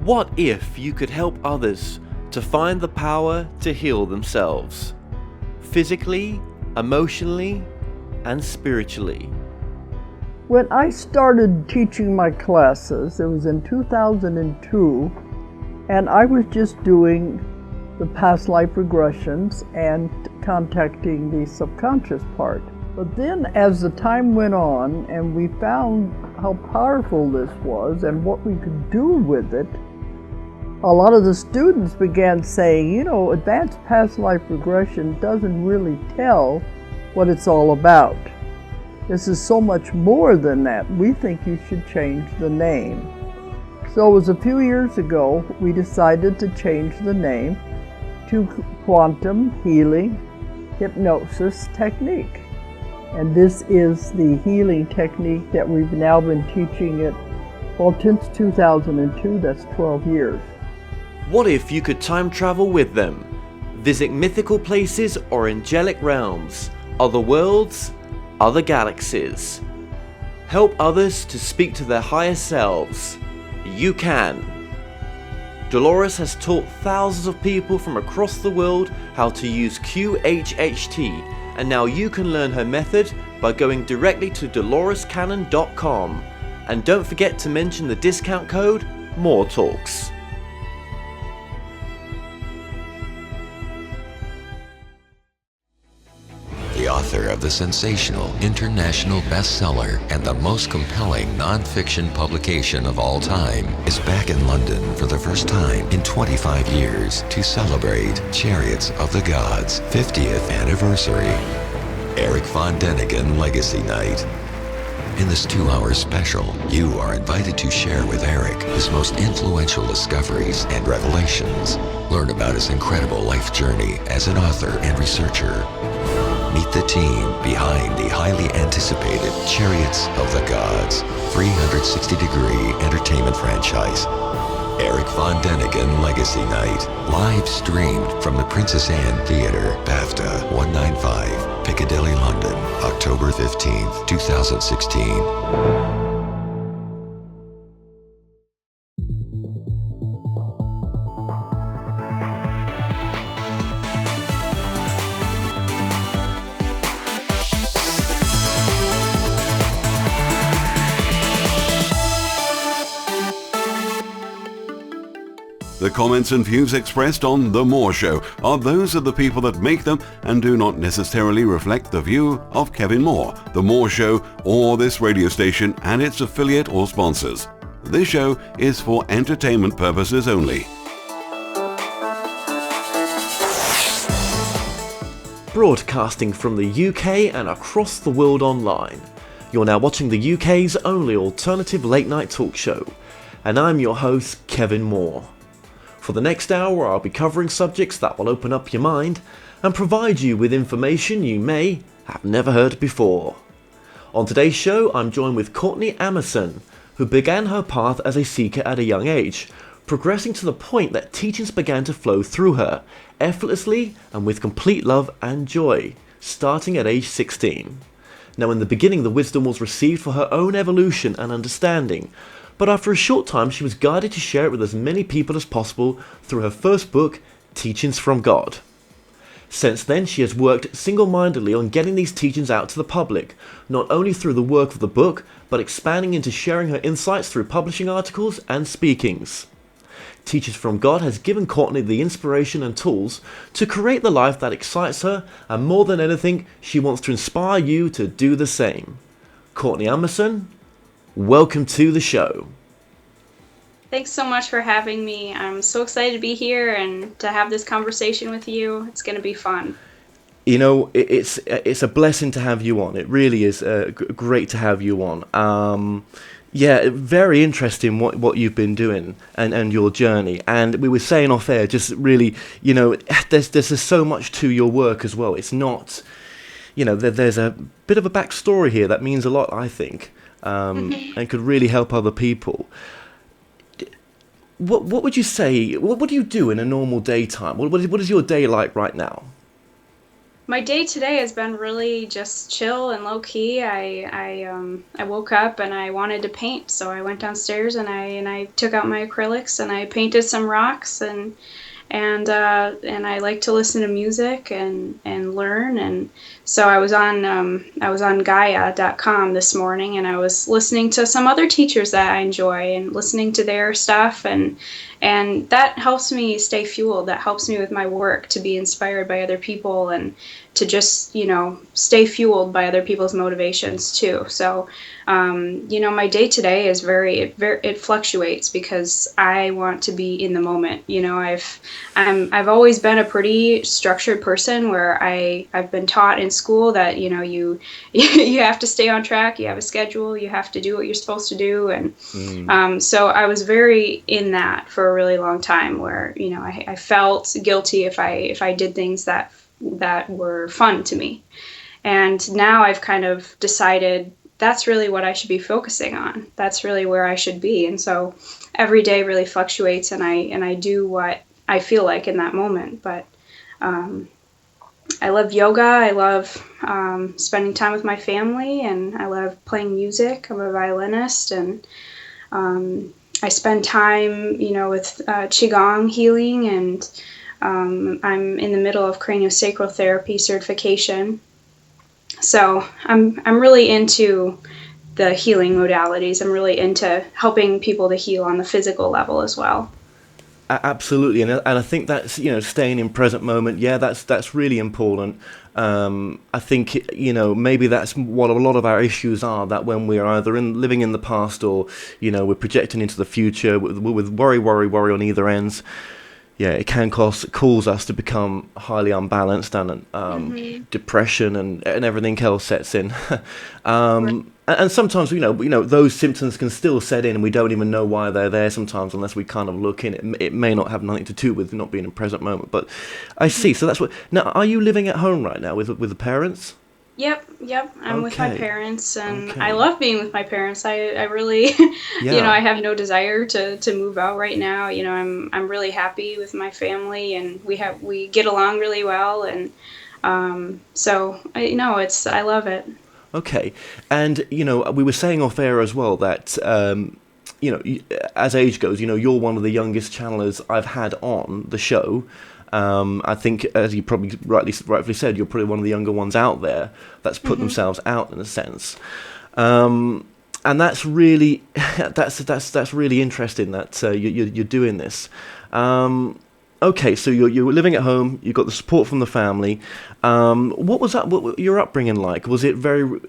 What if you could help others to find the power to heal themselves? Physically, emotionally, and spiritually. When I started teaching my classes, it was in 2002, and I was just doing the past life regressions and contacting the subconscious part. But then as the time went on and we found how powerful this was and what we could do with it, a lot of the students began saying, advanced past life regression doesn't really tell what it's all about. This is so much more than that. We think you should change the name. So it was a few years ago we decided to change the name to Quantum Healing Hypnosis Technique. And this is the healing technique that we've now been teaching it, since 2002, that's 12 years. What if you could time travel with them? Visit mythical places or angelic realms, other worlds, other galaxies. Help others to speak to their higher selves. You can. Dolores has taught thousands of people from across the world how to use QHHT, and now you can learn her method by going directly to dolorescannon.com. And don't forget to mention the discount code MORETALKS. The author of the sensational international bestseller and the most compelling non-fiction publication of all time is back in London for the first time in 25 years to celebrate Chariots of the Gods' 50th anniversary. Eric Von Däniken Legacy Night. In this 2-hour special, you are invited to share with Eric his most influential discoveries and revelations. Learn about his incredible life journey as an author and researcher. Meet the team behind the highly anticipated Chariots of the Gods 360-degree entertainment franchise. Eric Von Däniken Legacy Night. Live streamed from the Princess Anne Theatre, BAFTA 195, Piccadilly, London, October 15th, 2016. The comments and views expressed on The Moore Show are those of the people that make them and do not necessarily reflect the view of Kevin Moore, The Moore Show, or this radio station and its affiliate or sponsors. This show is for entertainment purposes only. Broadcasting from the UK and across the world online. You're now watching the UK's only alternative late night talk show, and I'm your host, Kevin Moore. For the next hour, I'll be covering subjects that will open up your mind and provide you with information you may have never heard before. On today's show, I'm joined with Courtney Amundson, who began her path as a seeker at a young age, progressing to the point that teachings began to flow through her, effortlessly and with complete love and joy, starting at age 16. Now, in the beginning, the wisdom was received for her own evolution and understanding, but after a short time she was guided to share it with as many people as possible through her first book, Teachings from God. Since then she has worked single-mindedly on getting these teachings out to the public, not only through the work of the book, but expanding into sharing her insights through publishing articles and speakings. Teachings from God has given Courtney the inspiration and tools to create the life that excites her, and more than anything, she wants to inspire you to do the same. Courtney Amundson, welcome to the show. Thanks so much for having me. I'm so excited to be here and to have this conversation with you. It's going to be fun. You know, it's a blessing to have you on. It really is great to have you on. Yeah, very interesting what you've been doing and your journey. And we were saying off air, just really, there's so much to your work as well. It's not, there's a bit of a backstory here that means a lot, I think. And could really help other people. What would you say? What do you do in a normal daytime? What is your day like right now? My day today has been really just chill and low key. I woke up and I wanted to paint, so I went downstairs and I took out my acrylics and I painted some rocks and I like to listen to music and learn. And so I was on Gaia.com this morning, and I was listening to some other teachers that I enjoy and listening to their stuff, and that helps me stay fueled. That helps me with my work, to be inspired by other people and to just, stay fueled by other people's motivations too. So my day today is it fluctuates because I want to be in the moment. I've always been a pretty structured person, where I've been taught in school that you you have to stay on track, you have a schedule, you have to do what you're supposed to do, and so I was very in that for a really long time, where I felt guilty if I did things that were fun to me. And now I've kind of decided that's really what I should be focusing on. That's really where I should be. And so every day really fluctuates, and I do what I feel like in that moment. But I love yoga. I love spending time with my family, and I love playing music. I'm a violinist, and I spend time, with Qigong healing, and I'm in the middle of craniosacral therapy certification. So I'm really into the healing modalities. I'm really into helping people to heal on the physical level as well. Absolutely, and I think that's staying in present moment. Yeah, that's really important. I think maybe that's what a lot of our issues are. That when we're either living in the past, or we're projecting into the future with worry on either ends. Yeah, it can cause us to become highly unbalanced, and depression and everything else sets in. And sometimes those symptoms can still set in, and we don't even know why they're there sometimes, unless we kind of look in. It may not have nothing to do with not being in present moment. But I see. So that's what. Now, are you living at home right now with the parents? Yep. I'm with my parents, and Okay. I love being with my parents. I really, Yeah. I have no desire to move out right now. I'm really happy with my family, and we get along really well, and so I love it. Okay, and we were saying off air as well that as age goes, you're one of the youngest channelers I've had on the show. I think, as you probably rightfully said, you're probably one of the younger ones out there that's put themselves out, in a sense, and that's really that's really interesting that you're doing this. Okay, so you're living at home. You've got the support from the family. What was that? What your upbringing like? Was it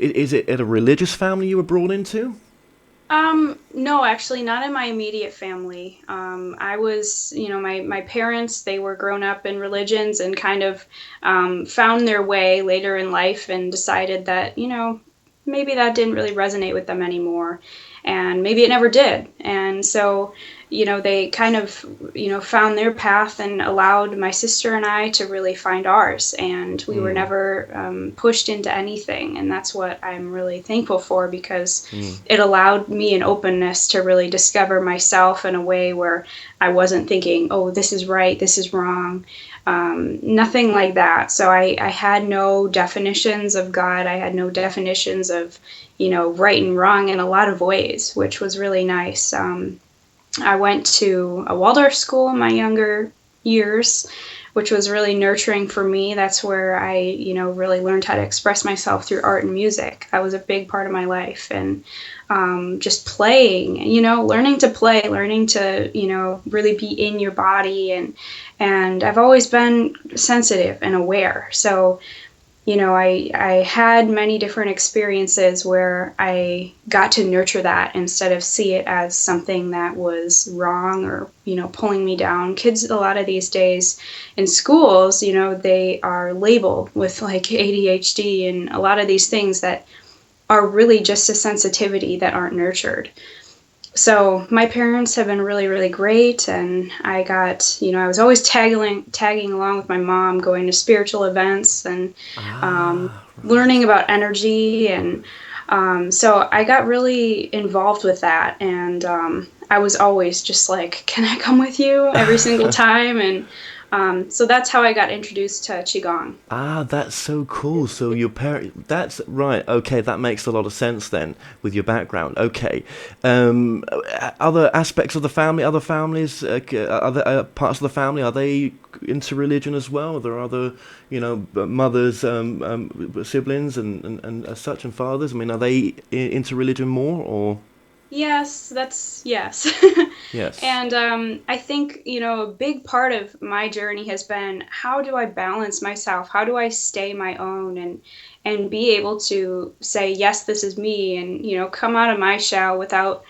Is it a religious family you were brought into? No, actually, not in my immediate family. I was, my parents, they were grown up in religions and kind of found their way later in life and decided that, maybe that didn't really resonate with them anymore. And maybe it never did. And so, they kind of, found their path and allowed my sister and I to really find ours. And we were never pushed into anything. And that's what I'm really thankful for, because it allowed me an openness to really discover myself in a way where I wasn't thinking, oh, this is right, this is wrong. Nothing like that. So I had no definitions of God. I had no definitions of, right and wrong in a lot of ways, which was really nice. I went to a Waldorf school in my younger years, which was really nurturing for me. That's where I, really learned how to express myself through art and music. That was a big part of my life. And just playing, learning to play, learning to, really be in your body. And I've always been sensitive and aware. So, I had many different experiences where I got to nurture that instead of see it as something that was wrong or, pulling me down. Kids a lot of these days in schools, they are labeled with like ADHD and a lot of these things that are really just a sensitivity that aren't nurtured. So my parents have been really, really great, and I got, I was always tagging along with my mom, going to spiritual events and learning about energy, and so I got really involved with that, and I was always just like, can I come with you every single time? And So that's how I got introduced to Qigong. Ah, that's so cool. So your parent, that's right. Okay, that makes a lot of sense then with your background. Okay. Other aspects of the family, other families, other parts of the family, are they into religion as well? Are there other, mothers, siblings and as such and fathers? I mean, are they into religion more or? Yes, that's yes. Yes. And I think, a big part of my journey has been how do I balance myself? How do I stay my own and be able to say, yes, this is me, and, come out of my shell without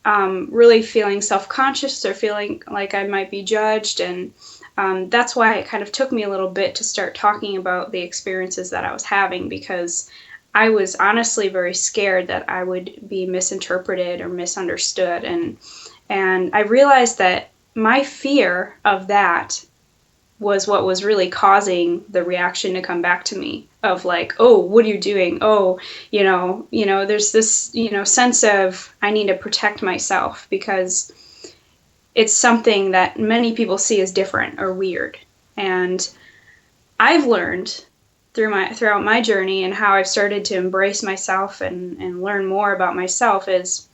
really feeling self-conscious or feeling like I might be judged. And that's why it kind of took me a little bit to start talking about the experiences that I was having, because I was honestly very scared that I would be misinterpreted or misunderstood. And I realized that my fear of that was what was really causing the reaction to come back to me of like, oh, what are you doing? Oh, there's this, sense of I need to protect myself because it's something that many people see as different or weird. And I've learned throughout my journey and how I've started to embrace myself and learn more about myself is,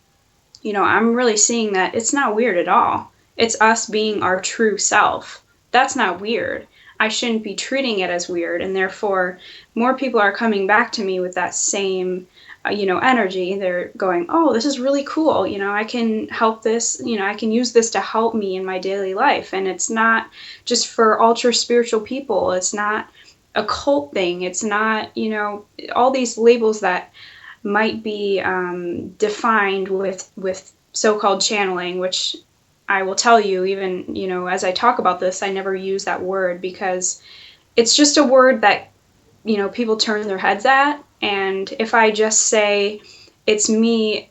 I'm really seeing that it's not weird at all. It's us being our true self. That's not weird. I shouldn't be treating it as weird. And therefore, more people are coming back to me with that same, energy. They're going, oh, this is really cool. I can help this, I can use this to help me in my daily life. And it's not just for ultra spiritual people. It's not a cult thing. It's not, all these labels that might be defined with so-called channeling, which I will tell you, even, as I talk about this, I never use that word because it's just a word that, people turn their heads at. And if I just say it's me,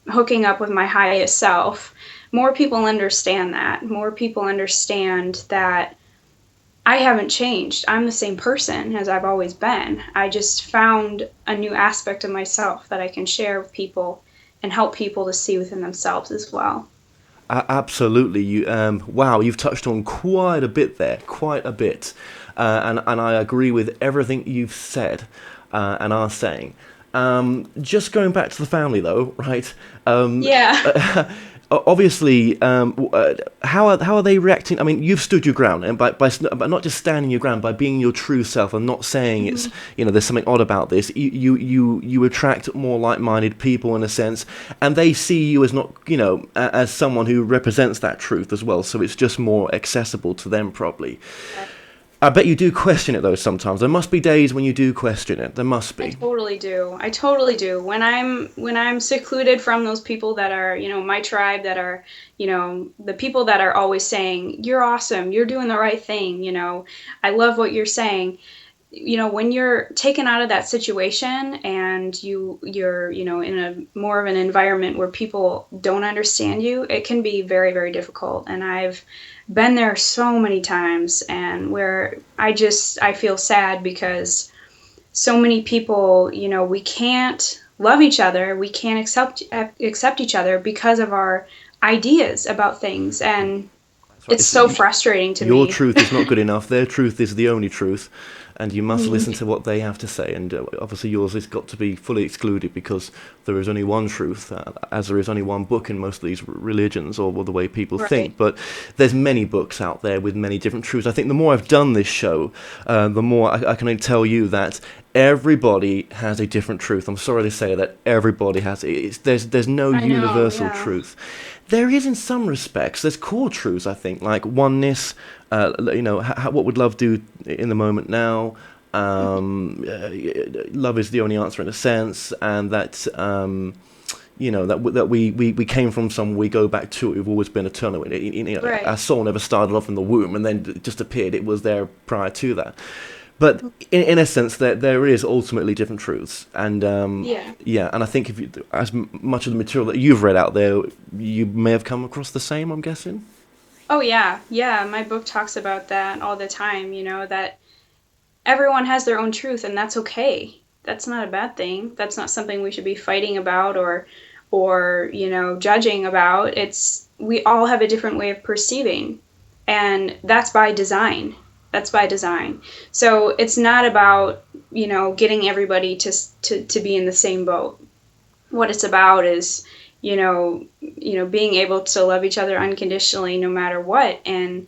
hooking up with my highest self, more people understand that. More people understand that I haven't changed. I'm the same person as I've always been. I just found a new aspect of myself that I can share with people and help people to see within themselves as well. Absolutely. Wow, you've touched on quite a bit there, quite a bit, and I agree with everything you've said and are saying. Just going back to the family, though, right? Yeah. Obviously, how are they reacting? I mean, you've stood your ground, and by not just standing your ground, by being your true self and not saying it's there's something odd about this. You attract more like-minded people in a sense, and they see you as not as someone who represents that truth as well. So it's just more accessible to them, probably. I bet you do question it though sometimes. There must be days when you do question it. There must be. I totally do. I totally do. When I'm secluded from those people that are, my tribe, that are, the people that are always saying, "You're awesome. You're doing the right thing. I love what you're saying." When you're taken out of that situation and you're, in a more of an environment where people don't understand you, it can be very, very difficult. And I've been there so many times, and where I feel sad because so many people, we can't love each other. We can't accept each other because of our ideas about things. And That's right. it's so frustrating to Your me. truth is not good enough. Their truth is the only truth, and you must listen to what they have to say. And obviously, yours has got to be fully excluded because there is only one truth, as there is only one book in most of these religions, or the way people think. But there's many books out there with many different truths. I think the more I've done this show, the more I can tell you that everybody has a different truth. I'm sorry to say that everybody has. There's no I know, universal yeah. truth. There is in some respects. There's core truths, I think, like oneness. What would love do in the moment now? Love is the only answer in a sense, and that that we came from somewhere, we go back to it. We've always been eternal. Right. Our soul never started off in the womb and then just appeared. It was there prior to that. But in a sense, there is ultimately different truths, and and I think if as much of the material that you've read out there, you may have come across the same. I'm guessing. Oh yeah, yeah. My book talks about that all the time. That everyone has their own truth, and that's okay. That's not a bad thing. That's not something we should be fighting about or judging about. We all have a different way of perceiving. And that's by design. That's by design. So it's not about, getting everybody to be in the same boat. What it's about is, being able to love each other unconditionally no matter what. And,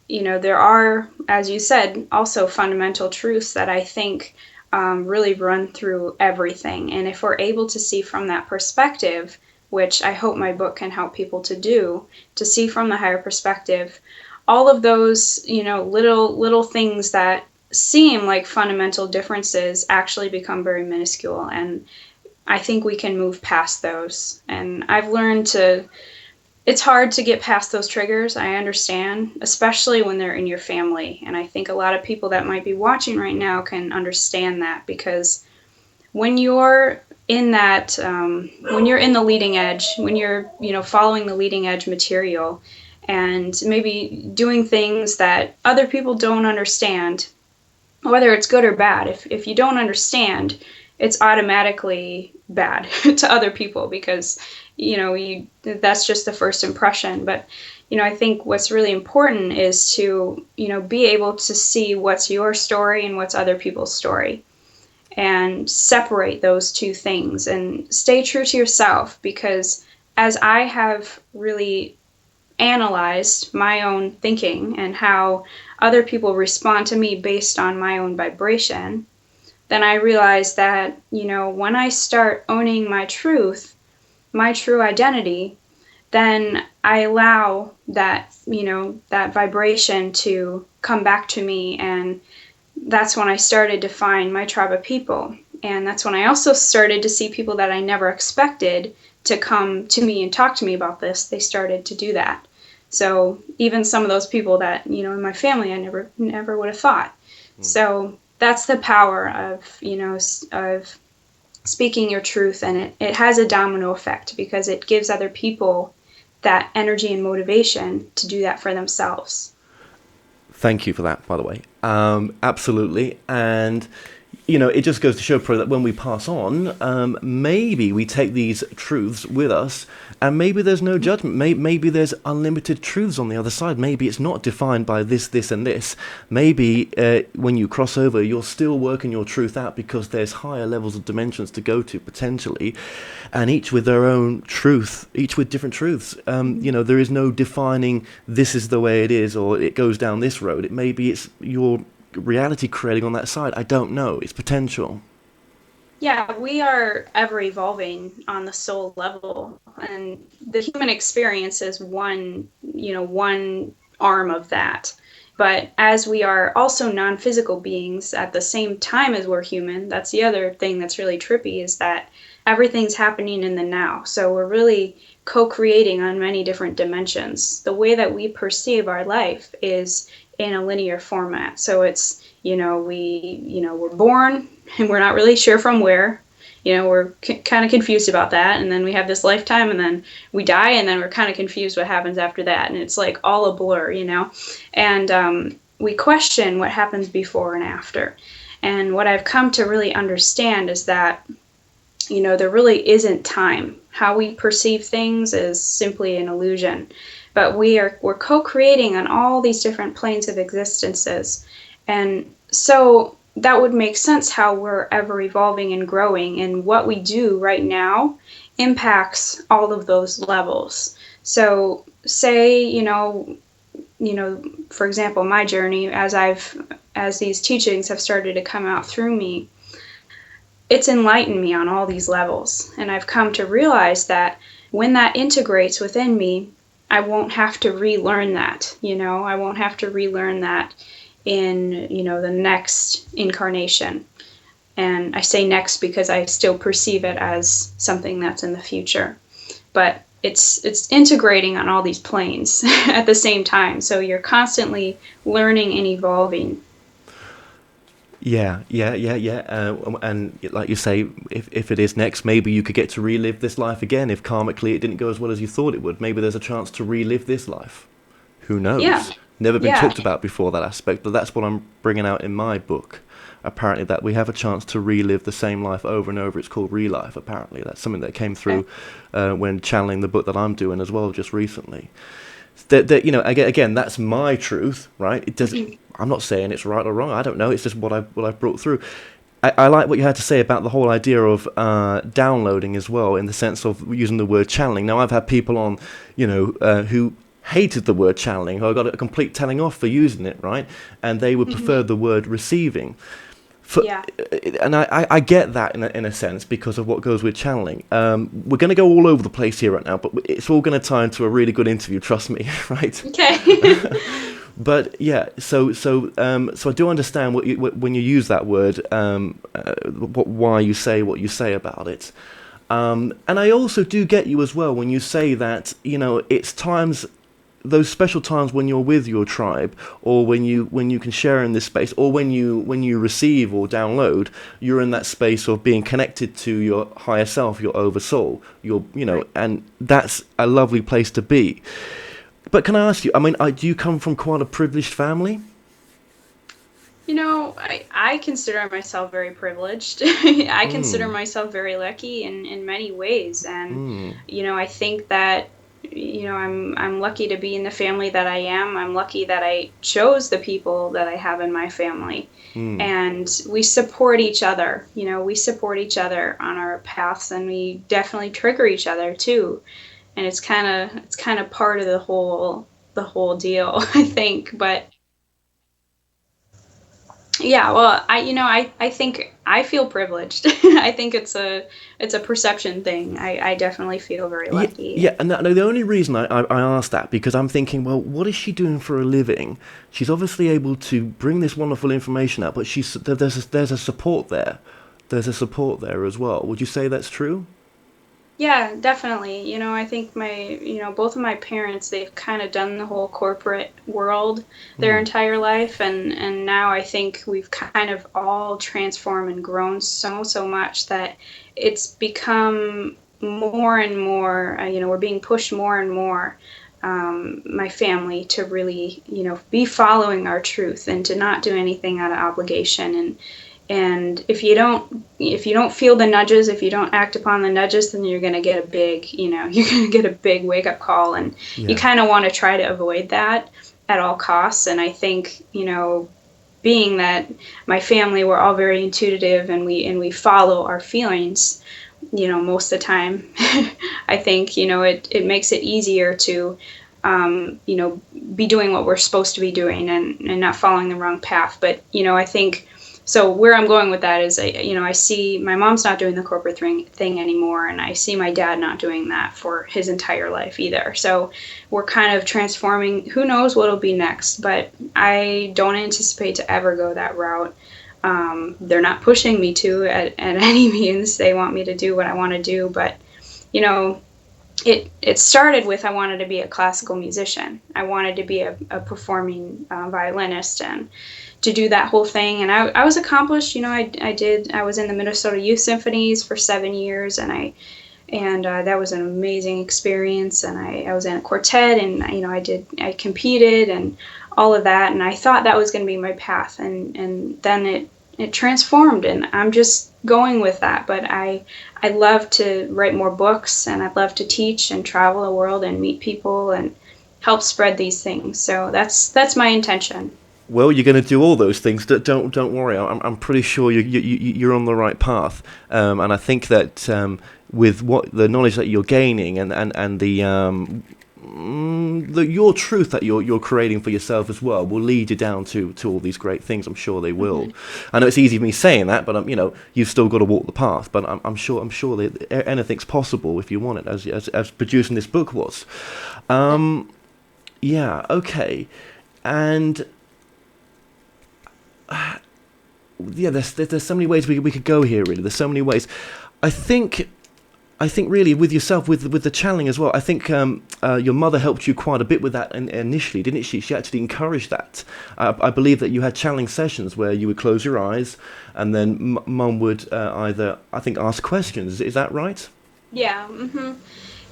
there are, as you said, also fundamental truths that I think really run through everything. And if we're able to see from that perspective, which I hope my book can help people to do, to see from the higher perspective, all of those, little things that seem like fundamental differences actually become very minuscule. And I think we can move past those. And I've learned it's hard to get past those triggers. I understand, especially when they're in your family. And I think a lot of people that might be watching right now can understand that, because when you're in that, when you're in the leading edge, when you're, following the leading edge material and maybe doing things that other people don't understand, whether it's good or bad, if you don't understand, it's automatically bad to other people, because that's just the first impression. But I think what's really important is to be able to see what's your story and what's other people's story, and separate those two things and stay true to yourself. Because as I have really analyzed my own thinking and how other people respond to me based on my own vibration, then I realized that, when I start owning my truth, my true identity, then I allow that, that vibration to come back to me. And that's when I started to find my tribe of people. And that's when I also started to see people that I never expected to come to me and talk to me about this. They started to do that. So even some of those people that, in my family, I never would have thought. So that's the power of, of speaking your truth. And it has a domino effect, because it gives other people that energy and motivation to do that for themselves. Thank you for that, by the way. Absolutely. And, it just goes to show, Pro, that when we pass on, maybe we take these truths with us, and maybe there's no judgment. Maybe there's unlimited truths on the other side. Maybe it's not defined by this, and this. Maybe when you cross over, you're still working your truth out, because there's higher levels of dimensions to go to, potentially, and each with their own truth, each with different truths. There is no defining this is the way it is, or it goes down this road. Maybe it's your reality creating on that side. I don't know. It's potential. Yeah, we are ever evolving on the soul level, and the human experience is one arm of that. But as we are also non-physical beings at the same time as we're human, that's the other thing that's really trippy, is that everything's happening in the now. So we're really co-creating on many different dimensions. The way that we perceive our life is in a linear format. So it's, we're born and we're not really sure from where. We're kind of confused about that. And then we have this lifetime, and then we die, and then we're kind of confused what happens after that. And it's like all a blur, And we question what happens before and after. And what I've come to really understand is that, there really isn't time. How we perceive things is simply an illusion. But we're co-creating on all these different planes of existences. And so that would make sense how we're ever evolving and growing, and what we do right now impacts all of those levels. So say, for example, my journey, as these teachings have started to come out through me, it's enlightened me on all these levels. And I've come to realize that when that integrates within me, I won't have to relearn that, I won't have to relearn that in, the next incarnation. And I say next because I still perceive it as something that's in the future. But it's integrating on all these planes at the same time. So you're constantly learning and evolving. Yeah. And like you say, if it is next, maybe you could get to relive this life again. If karmically it didn't go as well as you thought it would, maybe there's a chance to relive this life. Who knows? Yeah. Never been talked about before, that aspect, but that's what I'm bringing out in my book. Apparently that we have a chance to relive the same life over and over. It's called Relife, apparently. That's something that came through when channeling the book that I'm doing as well just recently. that again, that's my truth, right? It does. I'm not saying it's right or wrong. I don't know. It's just what I've brought through. I like what you had to say about the whole idea of downloading as well, in the sense of using the word channeling. Now, I've had people on, who hated the word channeling, who I got a complete telling off for using it, right? And they would prefer the word receiving. And I get that in a sense, because of what goes with channeling. We're going to go all over the place here right now, but it's all going to tie into a really good interview, trust me, right? Okay. But yeah, so I do understand when you use that word, why you say what you say about it, and I also do get you as well when you say that it's times, those special times when you're with your tribe, or when you can share in this space, or when you receive or download, you're in that space of being connected to your higher self, your oversoul, right. And that's a lovely place to be. But can I ask you, do you come from quite a privileged family? I consider myself very privileged. I consider myself very lucky in many ways. And, I think that, I'm lucky to be in the family that I am. I'm lucky that I chose the people that I have in my family. And we support each other. We support each other on our paths, and we definitely trigger each other too. And it's kind of part of the whole deal, I think. But yeah, well, I think I feel privileged. I think it's a perception thing. I definitely feel very lucky. Yeah, and the only reason I asked that, because I'm thinking, well, what is she doing for a living? She's obviously able to bring this wonderful information out, but there's a support there. There's a support there as well. Would you say that's true? Yeah, definitely. I think both of my parents, they've kind of done the whole corporate world their entire life. And now I think we've kind of all transformed and grown so much that it's become more and more, we're being pushed more and more, my family, to really, be following our truth and to not do anything out of obligation. And if you don't feel the nudges, if you don't act upon the nudges, then you're going to get a big wake up call. And you kind of want to try to avoid that at all costs. And I think, being that my family, we're all very intuitive, and we follow our feelings, most of the time, I think, it makes it easier to, be doing what we're supposed to be doing, and not following the wrong path. But, I think, so where I'm going with that is, I see my mom's not doing the corporate thing anymore, and I see my dad not doing that for his entire life either. So we're kind of transforming. Who knows what'll be next, but I don't anticipate to ever go that route. They're not pushing me to at any means. They want me to do what I want to do, but it started with, I wanted to be a classical musician. I wanted to be a performing violinist, and to do that whole thing. And I was accomplished. I was in the Minnesota Youth Symphonies for 7 years, and that was an amazing experience. And I was in a quartet, and I competed and all of that, and I thought that was going to be my path, and then it transformed, and I'm just going with that. But I love to write more books, and I love to teach and travel the world and meet people and help spread these things. So that's my intention. Well, you're going to do all those things. Don't worry. I'm pretty sure you're on the right path. And I think that with what the knowledge that you're gaining, and your truth that you're creating for yourself as well, will lead you down to all these great things. I'm sure they will. I know it's easy for me saying that, but you've still got to walk the path. But I'm sure that anything's possible if you want it, as producing this book was. Yeah. Okay. And yeah, there's so many ways we could go here. Really, there's so many ways. I think really with yourself, with the channeling as well. I think your mother helped you quite a bit with that initially, didn't she? She actually encouraged that. I believe that you had channeling sessions where you would close your eyes, and then Mum would either, I think, ask questions. Is that right? Yeah.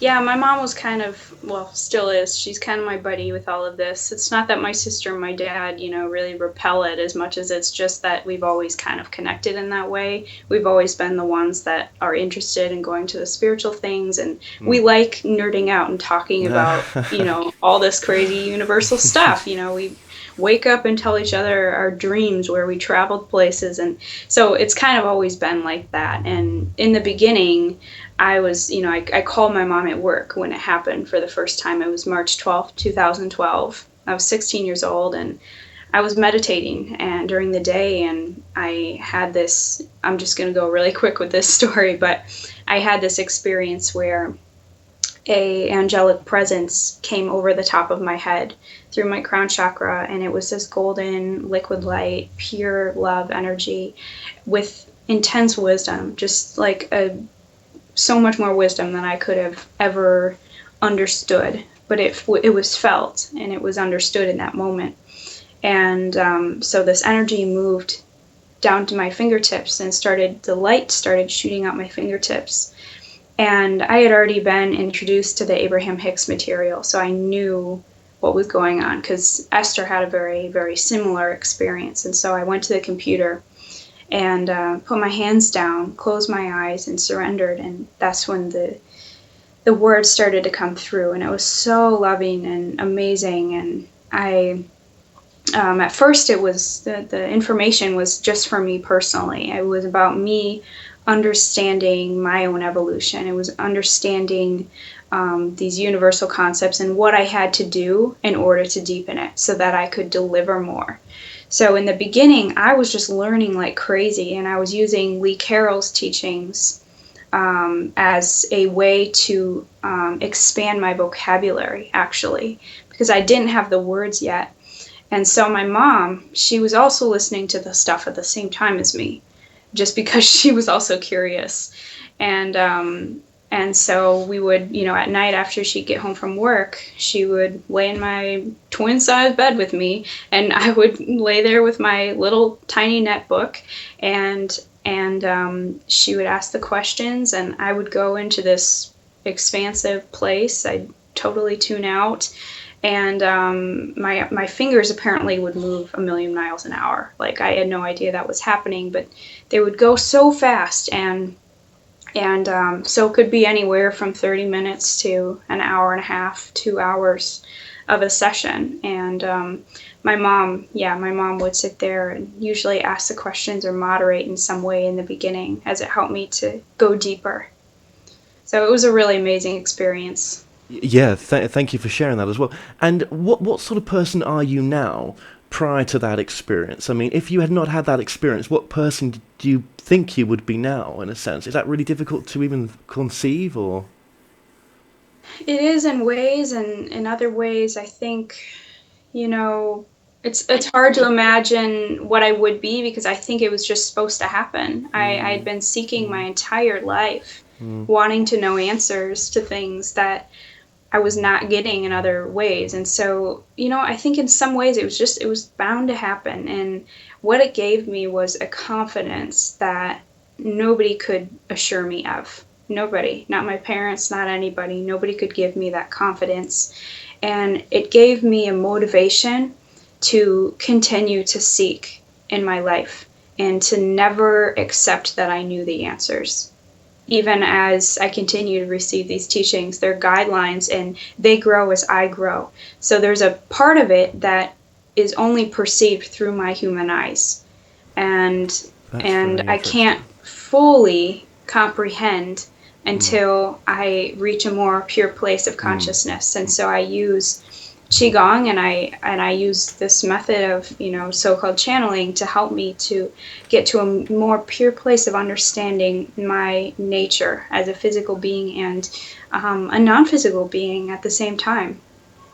Yeah, my mom was kind of, well, still is. She's kind of my buddy with all of this. It's not that my sister and my dad, really repel it as much as it's just that we've always kind of connected in that way. We've always been the ones that are interested in going to the spiritual things, and we like nerding out and talking about, all this crazy universal stuff. We wake up and tell each other our dreams where we traveled places, and so it's kind of always been like that. And in the beginning, I was, I called my mom at work when it happened for the first time. It was March 12th, 2012. I was 16 years old, and I was meditating and during the day, and I had this, I'm just going to go really quick with this story, but I had this experience where a angelic presence came over the top of my head through my crown chakra, and it was this golden liquid light, pure love energy with intense wisdom, just like so much more wisdom than I could have ever understood. But it was felt and it was understood in that moment. And so this energy moved down to my fingertips, and the light started shooting out my fingertips. And I had already been introduced to the Abraham Hicks material, so I knew what was going on because Esther had a very, very similar experience. And so I went to the computer and put my hands down, closed my eyes, and surrendered. And that's when the words started to come through, and it was so loving and amazing. And I, at first, it was the information was just for me personally. It was about me understanding my own evolution. It was understanding these universal concepts and what I had to do in order to deepen it so that I could deliver more. So in the beginning, I was just learning like crazy, and I was using Lee Carroll's teachings as a way to expand my vocabulary, actually, because I didn't have the words yet. And so my mom, she was also listening to the stuff at the same time as me, just because she was also curious. And so we would, at night after she'd get home from work, she would lay in my twin-sized bed with me, and I would lay there with my little tiny netbook, and she would ask the questions, and I would go into this expansive place. I'd totally tune out, and my fingers apparently would move 1,000,000 miles an hour. Like, I had no idea that was happening, but they would go so fast, and so it could be anywhere from 30 minutes to an hour and a half, 2 hours of a session. And my mom would sit there and usually ask the questions or moderate in some way in the beginning, as it helped me to go deeper. So it was a really amazing experience. Yeah, thank you for sharing that as well. And what sort of person are you now prior to that experience? I mean, if you had not had that experience, what person do you think you would be now, in a sense? Is that really difficult to even conceive, or? It is in ways, and in other ways, I think, it's hard to imagine what I would be, because I think it was just supposed to happen. I had been seeking my entire life, wanting to know answers to things that I was not getting in other ways. And so, I think in some ways it was bound to happen. And what it gave me was a confidence that nobody could assure me of. Nobody, not my parents, not anybody. Nobody could give me that confidence. And it gave me a motivation to continue to seek in my life and to never accept that I knew the answers. Even as I continue to receive these teachings, they're guidelines, and they grow as I grow. So there's a part of it that is only perceived through my human eyes. And I can't fully comprehend until I reach a more pure place of consciousness. And so I use Qigong, and I use this method of so-called channeling to help me to get to a more pure place of understanding my nature as a physical being and a non-physical being at the same time.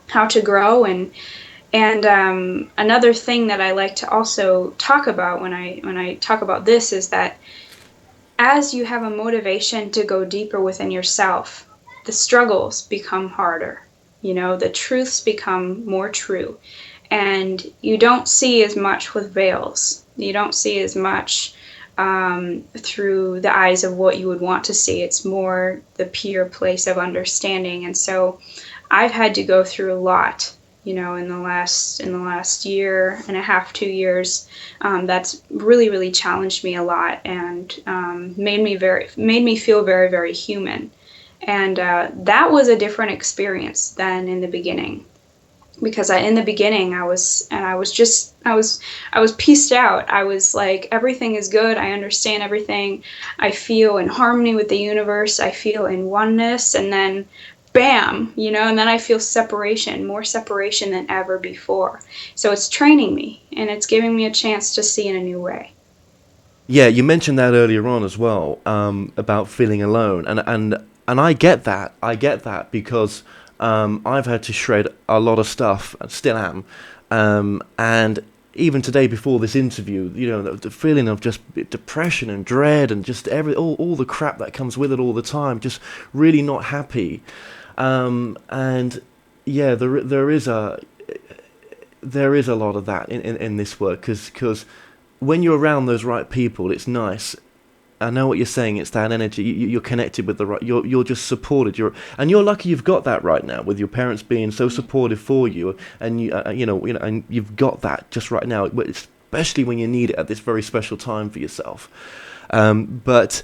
How to grow, and another thing that I like to also talk about when I talk about this is that as you have a motivation to go deeper within yourself, the struggles become harder. The truths become more true, and you don't see as much with veils. You don't see as much through the eyes of what you would want to see. It's more the pure place of understanding. And so I've had to go through a lot, in the last year and a half, 2 years. That's really, really challenged me a lot, and made me feel very, very human. And that was a different experience than in the beginning, because in the beginning I was pieced out. I was like, everything is good. I understand everything. I feel in harmony with the universe. I feel in oneness. And then bam, and then I feel more separation than ever before. So it's training me, and it's giving me a chance to see in a new way. Yeah, you mentioned that earlier on as well, about feeling alone, and I get that. I get that because I've had to shred a lot of stuff, and still am, and even today before this interview, the feeling of just depression and dread and just all the crap that comes with it all the time, just really not happy, and yeah, there is a lot of that in this work, because when you're around those right people, it's nice. I know what you're saying. It's that energy. You're connected with the right. You're just supported. You're lucky you've got that right now, with your parents being so supportive for you, and and you've got that just right now, especially when you need it at this very special time for yourself. But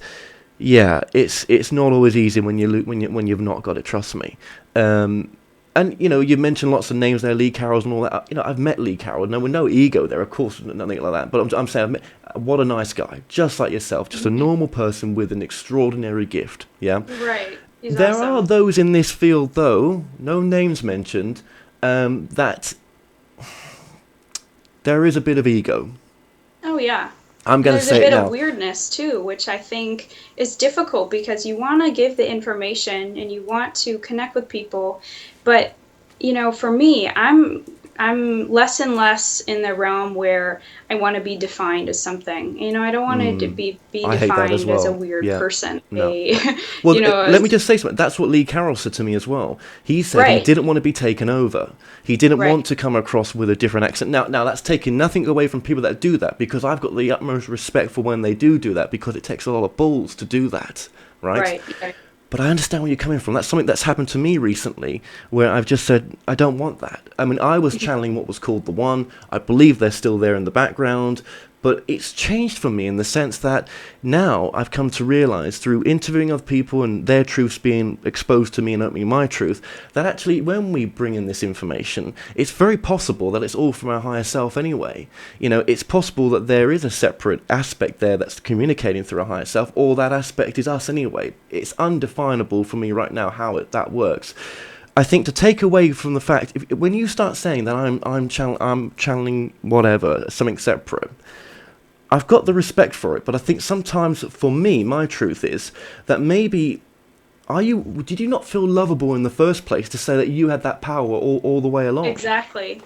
yeah, it's not always easy when you've not got it. Trust me. And you mentioned lots of names there, Lee Carroll's and all that. I've met Lee Carroll. No, with no ego there, of course, nothing like that. But I'm saying, what a nice guy, just like yourself, just a normal person with an extraordinary gift. Yeah. Right. He's there awesome. are those in this field, though, no names mentioned, that there is a bit of ego. Oh yeah. I'm going to say it now. There's a bit of weirdness too, which I think is difficult, because you want to give the information and you want to connect with people, but for me, I'm less and less in the realm where I want to be defined as something. I don't want to be I hate that defined as well. as a weird person. No. A, Well, let me just say something. That's what Lee Carroll said to me as well. He said he Right. didn't want to be taken over. He didn't Right. want to come across with a different accent. Now that's taking nothing away from people that do that, because I've got the utmost respect for when they do that, because it takes a lot of balls to do that, right? Right. But I understand where you're coming from. That's something that's happened to me recently, where I've just said, I don't want that. I mean, I was channeling what was called the One. I believe they're still there in the background. But it's changed for me in the sense that now I've come to realize, through interviewing other people and their truths being exposed to me and opening my truth, that actually when we bring in this information, it's very possible that it's all from our higher self anyway. It's possible that there is a separate aspect there that's communicating through our higher self, or that aspect is us anyway. It's undefinable for me right now how that works. I think to take away from the fact, when you start saying that I'm channeling whatever, something separate, I've got the respect for it, but I think sometimes, for me, my truth is that maybe, did you not feel lovable in the first place to say that you had that power all the way along? Exactly.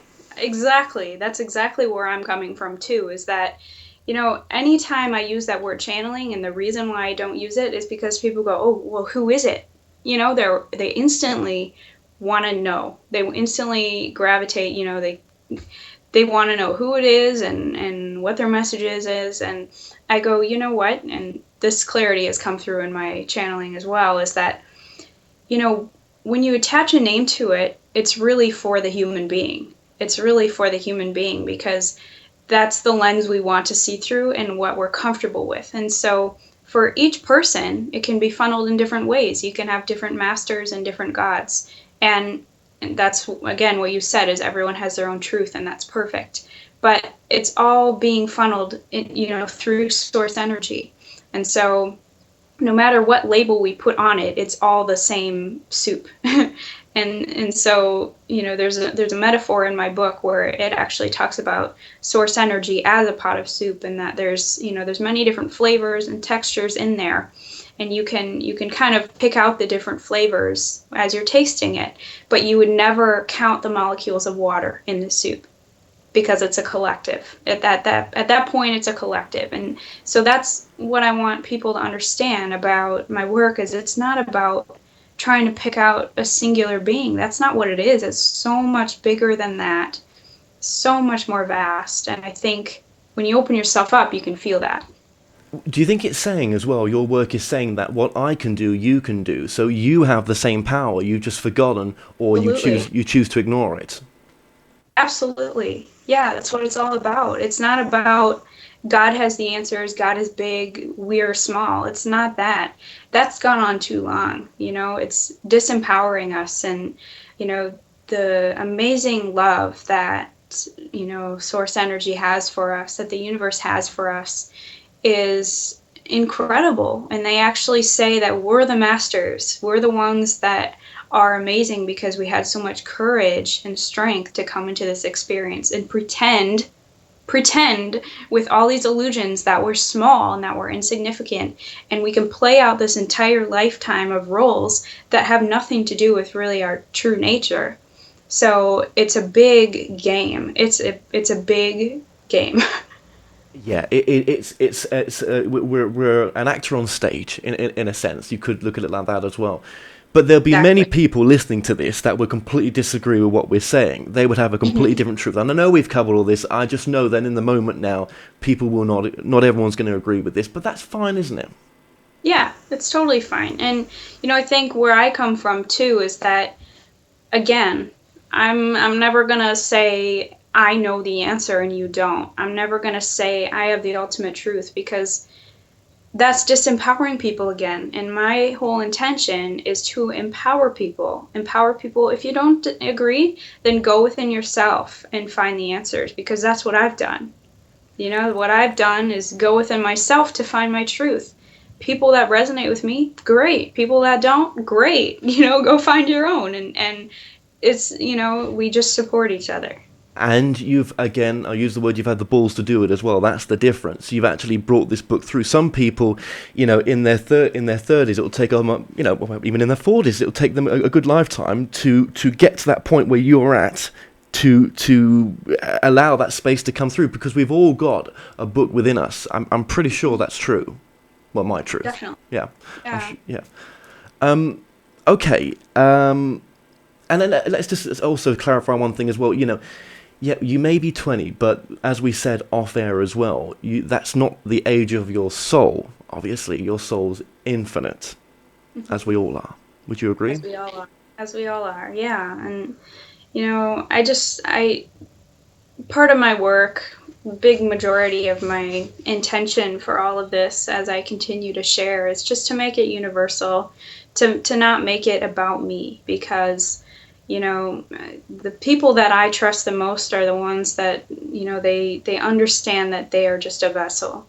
That's exactly where I'm coming from too, is that, anytime I use that word channeling, and the reason why I don't use it is because people go, oh, well, who is it? They instantly want to know. They instantly gravitate, they want to know who it is and what their message is. And I go, you know what? And this clarity has come through in my channeling as well, is that, when you attach a name to it, it's really for the human being. It's really for the human being, because that's the lens we want to see through and what we're comfortable with. And so for each person, it can be funneled in different ways. You can have different masters and different gods. And that's, again, what you said, is everyone has their own truth, and that's perfect. But it's all being funneled, through source energy. And so no matter what label we put on it, it's all the same soup. and so, there's a metaphor in my book where it actually talks about source energy as a pot of soup, and that there's many different flavors and textures in there. And you can kind of pick out the different flavors as you're tasting it, but you would never count the molecules of water in the soup, because it's a collective. At that point, it's a collective. And so that's what I want people to understand about my work, is it's not about trying to pick out a singular being. That's not what it is. It's so much bigger than that, so much more vast. And I think when you open yourself up, you can feel that. Do you think it's saying as well, your work is saying that what I can do, you can do, so you have the same power, you've just forgotten, or Absolutely. you choose to ignore it? Absolutely. Yeah, that's what it's all about. It's not about God has the answers, God is big, we're small. It's not that. That's gone on too long. It's disempowering us, and, the amazing love that, source energy has for us, that the universe has for us, is incredible. And they actually say that we're the masters. We're the ones that are amazing because we had so much courage and strength to come into this experience and pretend with all these illusions that we're small and that we're insignificant, and we can play out this entire lifetime of roles that have nothing to do with really our true nature. So it's a big game. It's a big game. Yeah, we're an actor on stage in a sense. You could look at it like that as well. But there'll be many Exactly. people listening to this that would completely disagree with what we're saying. They would have a completely different truth. And I know we've covered all this. I just know that in the moment now, people will not everyone's going to agree with this. But that's fine, isn't it? Yeah, it's totally fine. And I think where I come from too is that, again, I'm never going to say I know the answer and you don't. I'm never going to say I have the ultimate truth, because that's disempowering people again. And my whole intention is to empower people. Empower people. If you don't agree, then go within yourself and find the answers, because that's what I've done. What I've done is go within myself to find my truth. People that resonate with me, great. People that don't, great. Go find your own. And it's, we just support each other. And you've, again, I use the word, you've had the balls to do it as well. That's the difference. You've actually brought this book through. Some people, in their 30s, it'll take them, even in their 40s, it'll take them a good lifetime to get to that point where you're at, to allow that space to come through, because we've all got a book within us. I'm pretty sure that's true. Well, my truth. Definitely. Yeah. Yeah. Yeah. Okay. And then let's just also clarify one thing as well. Yeah, you may be 20, but as we said off air as well, that's not the age of your soul. Obviously, your soul's infinite, as we all are. Would you agree? As we all are. As we all are. Yeah. And, I part of my work, big majority of my intention for all of this as I continue to share, is just to make it universal, to not make it about me, because the people that I trust the most are the ones that, they understand that they are just a vessel.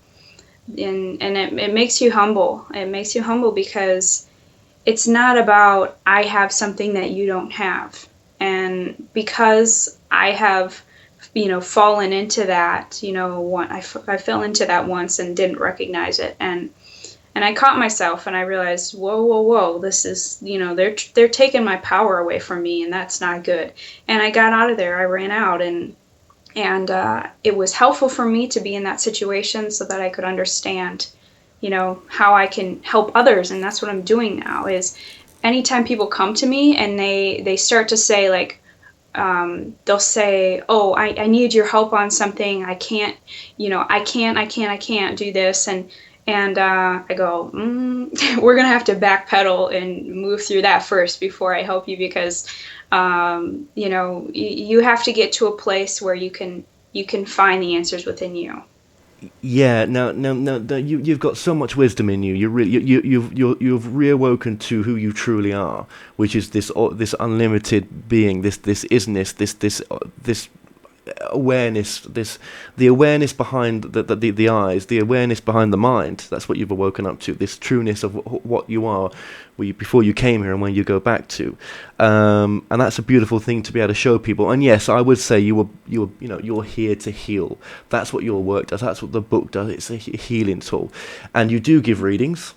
And it makes you humble. It makes you humble because it's not about I have something that you don't have. And because I have, fallen into that, I fell into that once and didn't recognize it. And I caught myself and I realized, whoa, this is, they're taking my power away from me, and that's not good. And I got out of there. I ran out, and it was helpful for me to be in that situation so that I could understand, how I can help others. And that's what I'm doing now, is anytime people come to me and they start to say, like, they'll say, oh, I need your help on something. I can't, I can't do this. And I go, we're going to have to backpedal and move through that first before I help you, because, you have to get to a place where you can find the answers within you. Yeah, no. You've got so much wisdom in you. You've reawoken to who you truly are, which is this unlimited being, this isness, this awareness, the awareness behind the eyes, the awareness behind the mind. That's what you've awoken up to. This trueness of what you are, before you came here and when you go back to, and that's a beautiful thing to be able to show people. And yes, I would say you're here to heal. That's what your work does. That's what the book does. It's a healing tool, and you do give readings.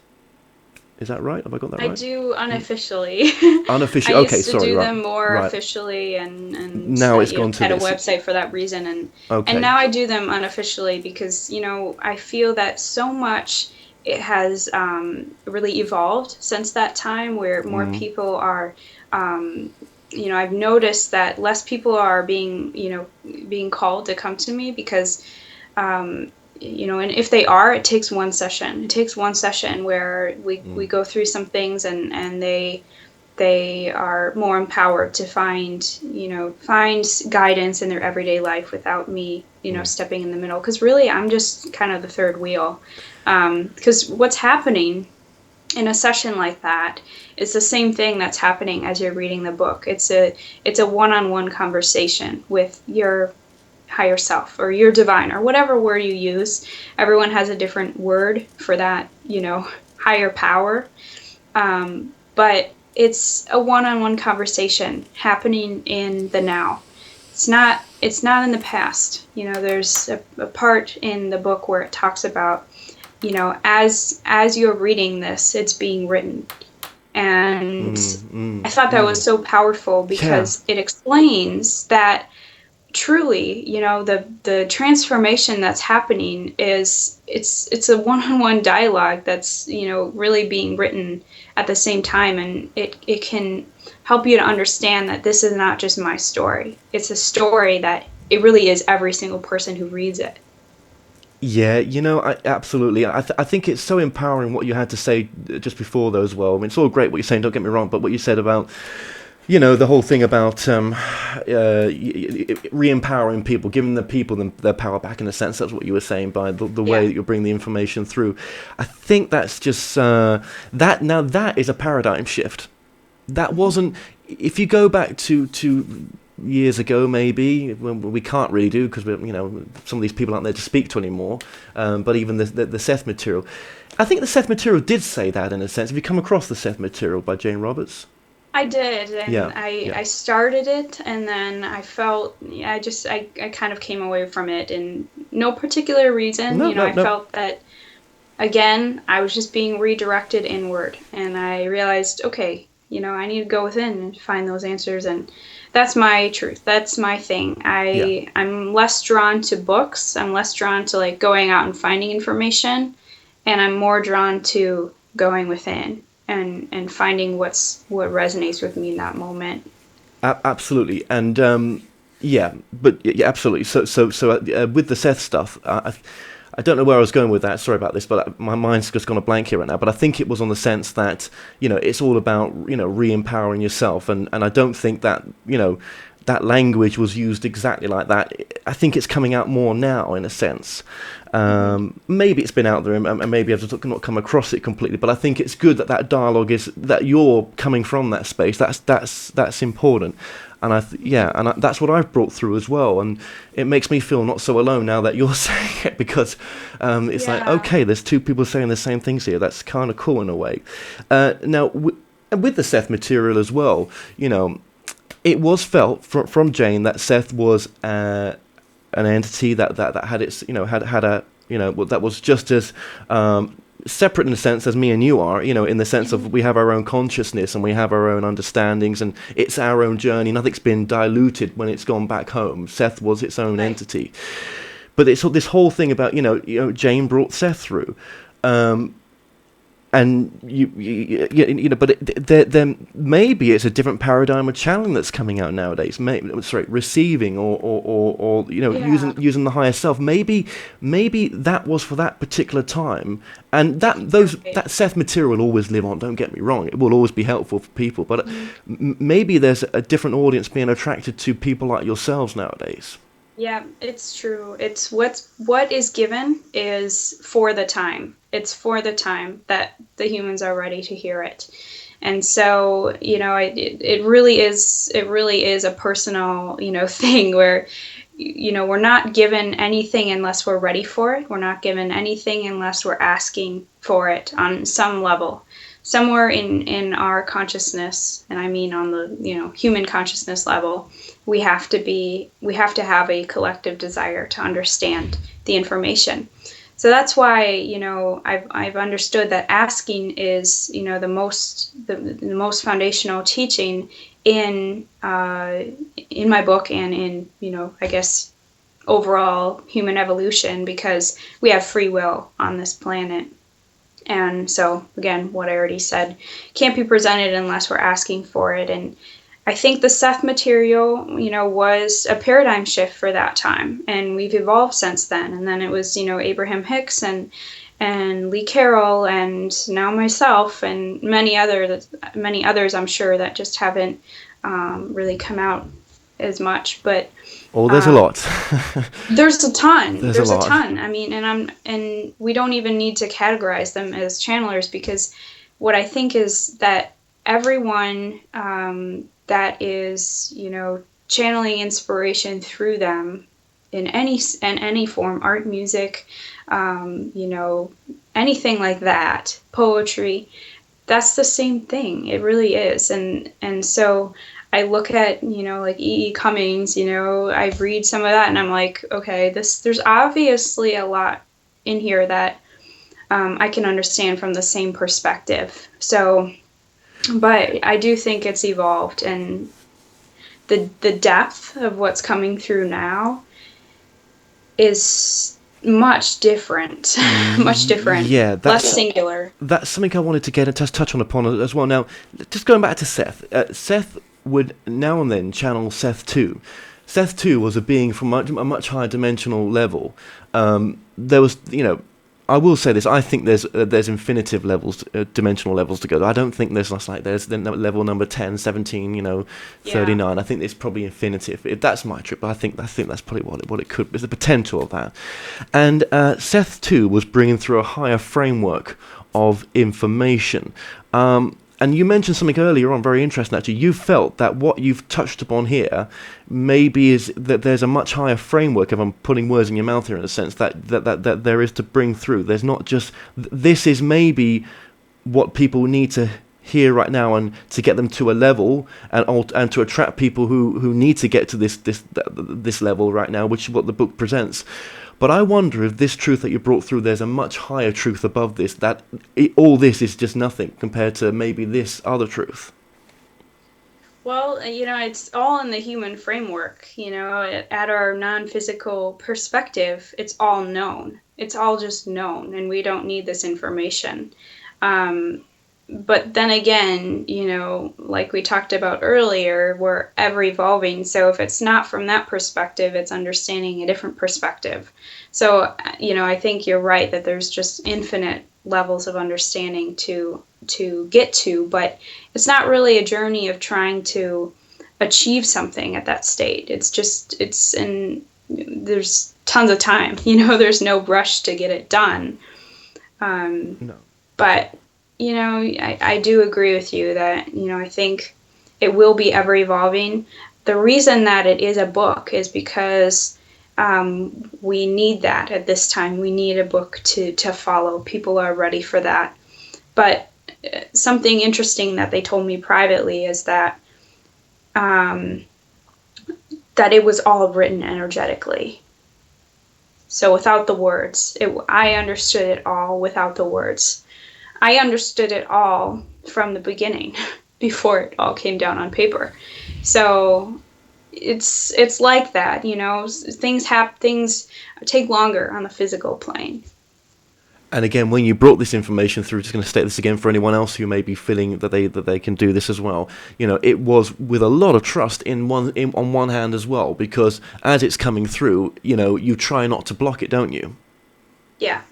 Is that right? Have I got that right? I do unofficially. Unofficially. I Okay, used to sorry. do Right. them more Right. officially, and Now it's gone to had a this. website for that reason, and Okay. now I do them unofficially because I feel that so much it has really evolved since that time, where more people are. I've noticed that less people are being called to come to me because and if they are, it takes one session. It takes one session where we go through some things, and they are more empowered to find guidance in their everyday life without me, stepping in the middle. Because really, I'm just kind of the third wheel. Because what's happening in a session like that is the same thing that's happening as you're reading the book. It's a one-on-one conversation with your higher self or your divine or whatever word you use. Everyone has a different word for that, higher power. But it's a one-on-one conversation happening in the now. It's not in the past. There's a part in the book where it talks about, as you're reading this, it's being written. And I thought that was so powerful because it explains that truly, the transformation that's happening is it's a one-on-one dialogue that's, really being written at the same time. And it can help you to understand that this is not just my story. It's a story that it really is every single person who reads it. Yeah, absolutely. I think it's so empowering what you had to say just before though as well. I mean, it's all great what you're saying, don't get me wrong, but what you said about, the whole thing about re-empowering people, giving the people their power back, in a sense, that's what you were saying by the way that you bring the information through. I think that's just, that is a paradigm shift. That wasn't, if you go back to years ago, maybe, when we can't really do, because some of these people aren't there to speak to anymore, but even the Seth material, I think the Seth material did say that, in a sense. Have you come across the Seth material by Jane Roberts? I did, and I started it, and then I felt, I kind of came away from it in no particular reason. I felt that, again, I was just being redirected inward, and I realized, okay, I need to go within and find those answers, and that's my truth. That's my thing. I'm less drawn to books. I'm less drawn to going out and finding information, and I'm more drawn to going within and finding what resonates with me in that moment. Absolutely, and absolutely. So with the Seth stuff, I don't know where I was going with that. Sorry about this, but my mind's just gone a blank here right now. But I think it was on the sense that, it's all about, re-empowering yourself. And I don't think that, that language was used exactly like that. I think it's coming out more now, in a sense. Maybe it's been out there, and maybe I've just not come across it completely. But I think it's good that dialogue is, that you're coming from that space. That's important. And that's what I've brought through as well, and it makes me feel not so alone now that you're saying it, because it's like, okay, there's two people saying the same things here. That's kind of cool in a way. Now, with the Seth material as well, it was felt from Jane that Seth was an entity that had its, had a, that was just as separate in a sense as me and you are, in the sense of we have our own consciousness and we have our own understandings, and it's our own journey. Nothing's been diluted when it's gone back home. Seth was its own entity. But it's this whole thing about, Jane brought Seth through. And but then maybe it's a different paradigm of channeling that's coming out nowadays. Receiving or using the higher self. Maybe that was for that particular time, and that Seth material will always live on. Don't get me wrong; it will always be helpful for people. But maybe there's a different audience being attracted to people like yourselves nowadays. Yeah, it's true. It's what is given is for the time. It's for the time that the humans are ready to hear it. And so, it really is a personal, thing where, we're not given anything unless we're ready for it. We're not given anything unless we're asking for it on some level. Somewhere in our consciousness, and I mean on the, human consciousness level, we have to have a collective desire to understand the information. So that's why, I've understood that asking is, the most foundational teaching in my book and in, I guess, overall human evolution, because we have free will on this planet. And so, again, what I already said can't be presented unless we're asking for it. And I think the Seth material, was a paradigm shift for that time, and we've evolved since then. And then it was, Abraham Hicks and Lee Carroll, and now myself, and many others, I'm sure, that just haven't really come out as much. But there's a lot. there's a ton. There's a ton. I mean, and we don't even need to categorize them as channelers, because what I think is that everyone that is, channeling inspiration through them in any form, art, music, anything like that, poetry, that's the same thing. It really is. And so I look at, like E.E. Cummings, I read some of that and I'm like, okay, there's obviously a lot in here that I can understand from the same perspective. So, but I do think it's evolved, and the depth of what's coming through now is much different. Yeah, less singular. That's something I wanted to get and touch upon as well. Now, just going back to Seth. Seth would now and then channel Seth 2. Seth 2 was a being from a much higher dimensional level. There was, I will say this. I think there's infinitive levels, dimensional levels to go. I don't think there's level number 10, 17, 39. Yeah. I think it's probably infinitive. That's my trip. But I think that's probably what it could. There's the potential of that. And Seth 2 was bringing through a higher framework of information. And you mentioned something earlier on, very interesting actually. You felt that what you've touched upon here maybe is that there's a much higher framework, if I'm putting words in your mouth here in a sense, that there is to bring through. There's not just, this is maybe what people need to hear right now, and to get them to a level, and to attract people who need to get to this level right now, which is what the book presents. But I wonder if this truth that you brought through, there's a much higher truth above this, that all this is just nothing compared to maybe this other truth. Well, it's all in the human framework. At our non-physical perspective, it's all known. It's all just known, and we don't need this information. But then again, like we talked about earlier, we're ever evolving. So if it's not from that perspective, it's understanding a different perspective. So, I think you're right that there's just infinite levels of understanding to get to, but it's not really a journey of trying to achieve something at that state. There's tons of time, there's no rush to get it done. No. But I do agree with you that, I think it will be ever evolving. The reason that it is a book is because we need that at this time. We need a book to follow. People are ready for that. But something interesting that they told me privately is that it was all written energetically. So without the words, I understood it all without the words. I understood it all from the beginning, before it all came down on paper. So it's like that, things take longer on the physical plane. And again, when you brought this information through, just going to state this again for anyone else who may be feeling that they can do this as well. It was with a lot of trust on one hand as well, because as it's coming through, you try not to block it, don't you? Yeah.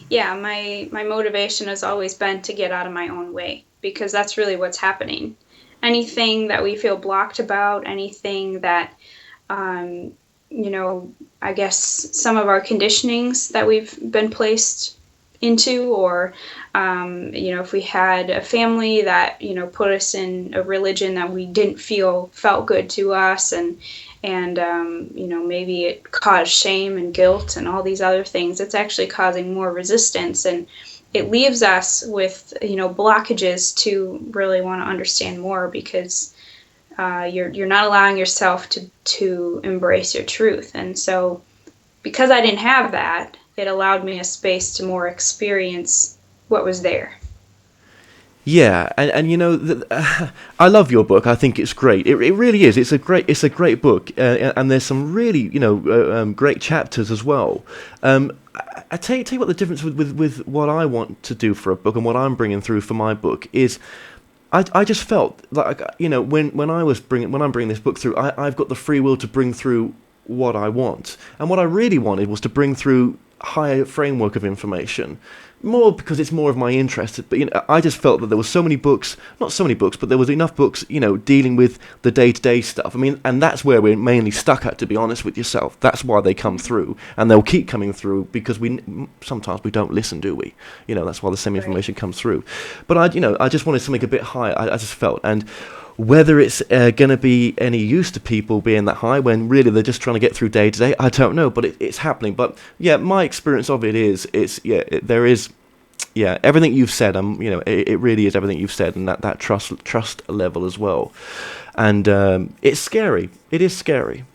Yeah, my motivation has always been to get out of my own way, because that's really what's happening. Anything that we feel blocked about, anything that, I guess some of our conditionings that we've been placed into, or, if we had a family that, put us in a religion that we didn't felt good to us, and maybe it caused shame and guilt and all these other things. It's actually causing more resistance, and it leaves us with, blockages to really want to understand more, because you're not allowing yourself to embrace your truth. And so because I didn't have that, it allowed me a space to more experience what was there. Yeah, and I love your book. I think it's great. It really is. It's a great book, and there's some really great chapters as well. I tell you what the difference with what I want to do for a book and what I'm bringing through for my book is. I just felt like, when I'm bringing this book through, I've got the free will to bring through what I want, and what I really wanted was to bring through higher framework of information, more because it's more of my interest. But I just felt that there were so many books, not so many books, but there was enough books, dealing with the day-to-day stuff. I mean, and that's where we're mainly stuck at, to be honest with yourself. That's why they come through, and they'll keep coming through, because sometimes we don't listen, do we? That's why the same information comes through. But I just wanted something a bit higher. I just felt, and whether it's going to be any use to people being that high when really they're just trying to get through day to day, I don't know, but it's happening. But yeah, my experience of it is, there is, everything you've said. It really is everything you've said, and that trust level as well. And it's scary. It is scary.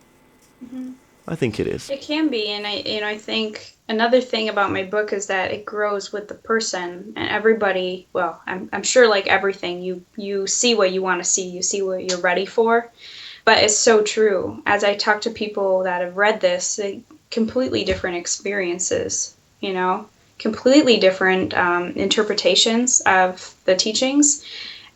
Mm-hmm. I think it is. It can be, and I think another thing about my book is that it grows with the person, and everybody. Well, I'm sure, like everything, you see what you want to see, you see what you're ready for. But it's so true. As I talk to people that have read this, completely different experiences. Completely different interpretations of the teachings,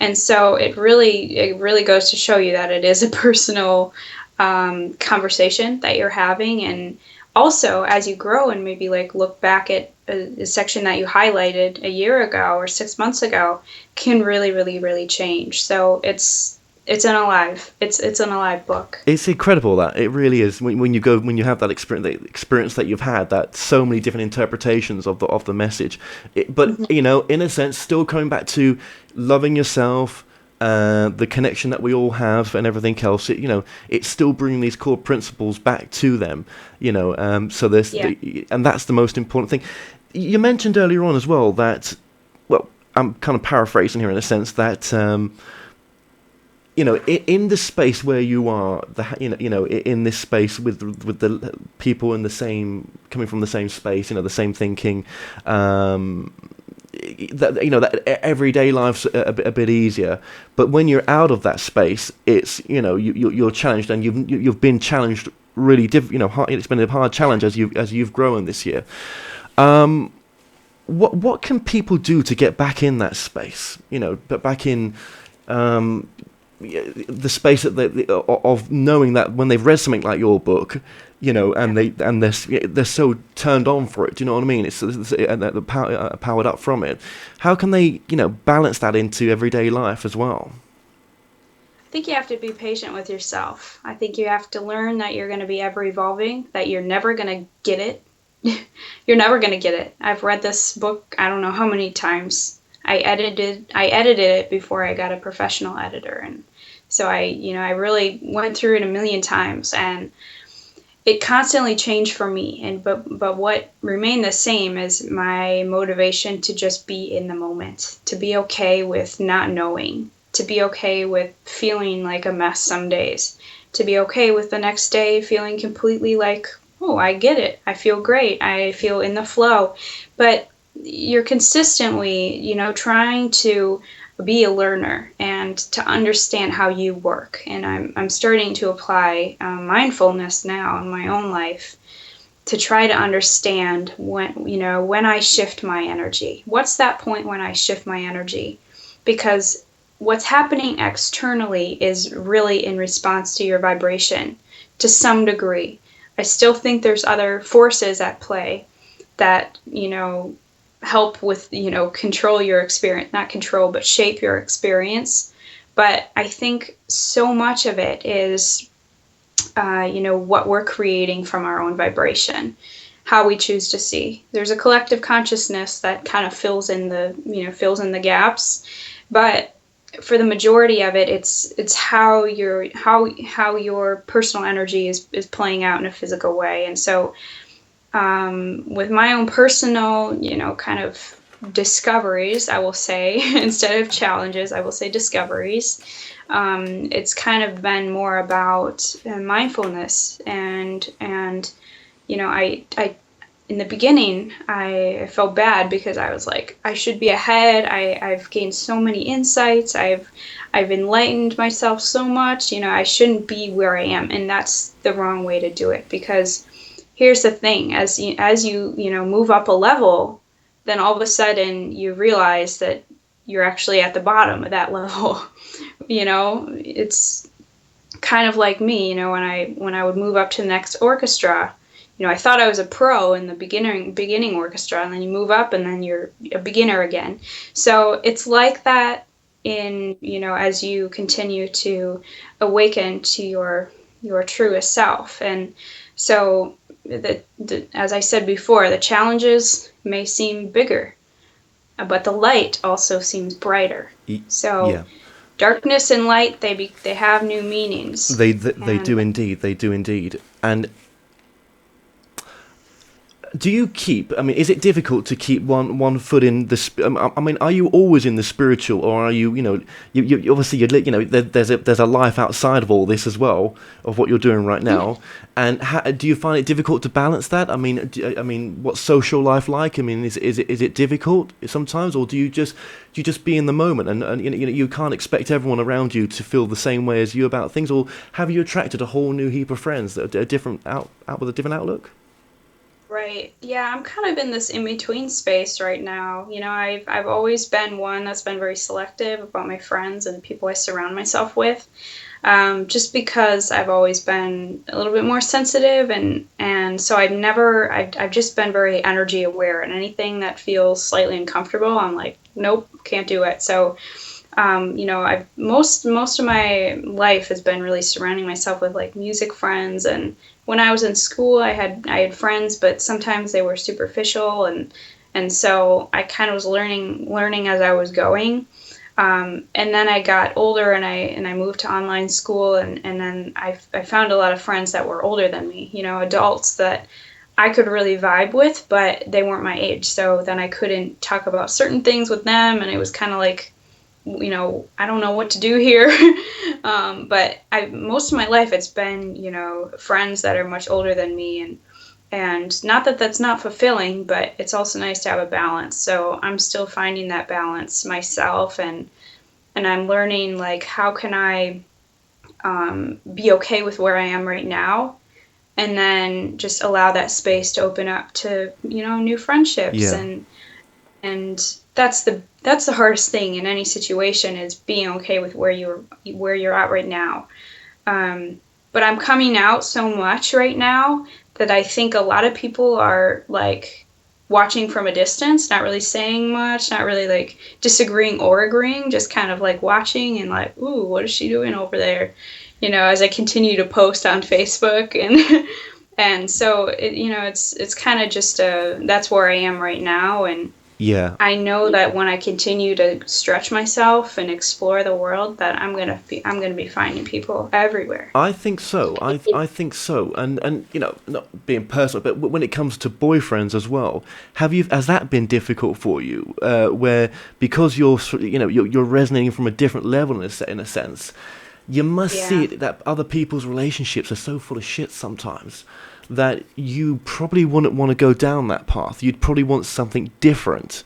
and so it really goes to show you that it is a personal conversation that you're having. And also, as you grow and maybe like look back at a section that you highlighted a year ago or 6 months ago, can really, really, really change. So it's an alive book. It's incredible, that it really is. When you have that experience, the experience that you've had, that so many different interpretations of the message. But mm-hmm. In a sense, still coming back to loving yourself, the connection that we all have, and everything else. It's still bringing these core principles back to them. So there's, and that's the most important thing. You mentioned earlier on as well that, well, I'm kind of paraphrasing here in a sense that. In the space where you are, in this space with the people in the same, coming from the same space, the same thinking, that everyday life's a bit easier. But when you're out of that space, it's you're challenged, and you've been challenged really. It's been a hard challenge as you've grown this year. What can people do to get back in that space? But back in. The space of knowing that when they've read something like your book, they're so turned on for it. Do you know what I mean? It's powered up from it. How can they balance that into everyday life as well? I think you have to be patient with yourself. I think you have to learn that you're going to be ever evolving. That you're never going to get it. You're never going to get it. I've read this book I don't know how many times. I edited it before I got a professional editor, and so I really went through it a million times, and it constantly changed for me. But what remained the same is my motivation to just be in the moment, to be okay with not knowing, to be okay with feeling like a mess some days, to be okay with the next day feeling completely like, oh, I get it, I feel great, I feel in the flow. But you're consistently, trying to be a learner and to understand how you work. And I'm starting to apply mindfulness now in my own life to try to understand when I shift my energy. What's that point when I shift my energy? Because what's happening externally is really in response to your vibration to some degree. I still think there's other forces at play that, help with, control your experience, not control, but shape your experience. But I think so much of it is, what we're creating from our own vibration, how we choose to see. There's a collective consciousness that kind of fills in the gaps. But for the majority of it, it's how your personal energy is playing out in a physical way. And so, with my own personal, kind of discoveries, I will say, instead of challenges, I will say discoveries. It's kind of been more about mindfulness, and I in the beginning I felt bad because I was like, I should be ahead. I've gained so many insights. I've enlightened myself so much. I shouldn't be where I am, and that's the wrong way to do it. Because here's the thing: as you move up a level, then all of a sudden you realize that you're actually at the bottom of that level. It's kind of like me, when I would move up to the next orchestra, I thought I was a pro in the beginning orchestra, and then you move up and then you're a beginner again. So it's like that in, as you continue to awaken to your truest self. And so as I said before, the challenges may seem bigger, but the light also seems brighter. So Yeah. darkness and light, they have new meanings. They do indeed. They do indeed. And do you keep? I mean, is it difficult to keep one foot in the? I mean, are you always in the spiritual, or are you? You obviously there's a life outside of all this as well, of what you're doing right now. And do you find it difficult to balance that? I mean, what's social life like? I mean, is it difficult sometimes, or do you just be in the moment, and you can't expect everyone around you to feel the same way as you about things, or have you attracted a whole new heap of friends that are different out with a different outlook? Right. Yeah, I'm kind of in this in-between space right now. I've always been one that's been very selective about my friends and people I surround myself with. Just because I've always been a little bit more sensitive, and so I've just been very energy aware, and anything that feels slightly uncomfortable, I'm like, nope, can't do it. So I've most of my life has been really surrounding myself with like music friends, and when I was in school, I had friends, but sometimes they were superficial, and so I kind of was learning as I was going. And then I got older, and I moved to online school, and then I found a lot of friends that were older than me, adults that I could really vibe with, but they weren't my age. So then I couldn't talk about certain things with them, and it was kind of like, I don't know what to do here. But most of my life it's been, friends that are much older than me, and not that that's not fulfilling, but it's also nice to have a balance. So I'm still finding that balance myself, and I'm learning, like, how can I be okay with where I am right now, and then just allow that space to open up to, new friendships. Yeah. And that's the hardest thing in any situation, is being okay with where you're at right now. But I'm coming out so much right now that I think a lot of people are like watching from a distance, not really saying much, not really like disagreeing or agreeing, just kind of like watching and like, ooh, what is she doing over there? As I continue to post on Facebook, and and so it's kind of just that's where I am right now. And Yeah. I know that when I continue to stretch myself and explore the world, that I'm gonna be finding people everywhere. I think so. I think so. And not being personal, but when it comes to boyfriends as well, has that been difficult for you? Where, because you're resonating from a different level in a sense, you must see it, that other people's relationships are so full of shit sometimes that you probably wouldn't want to go down that path. You'd probably want something different,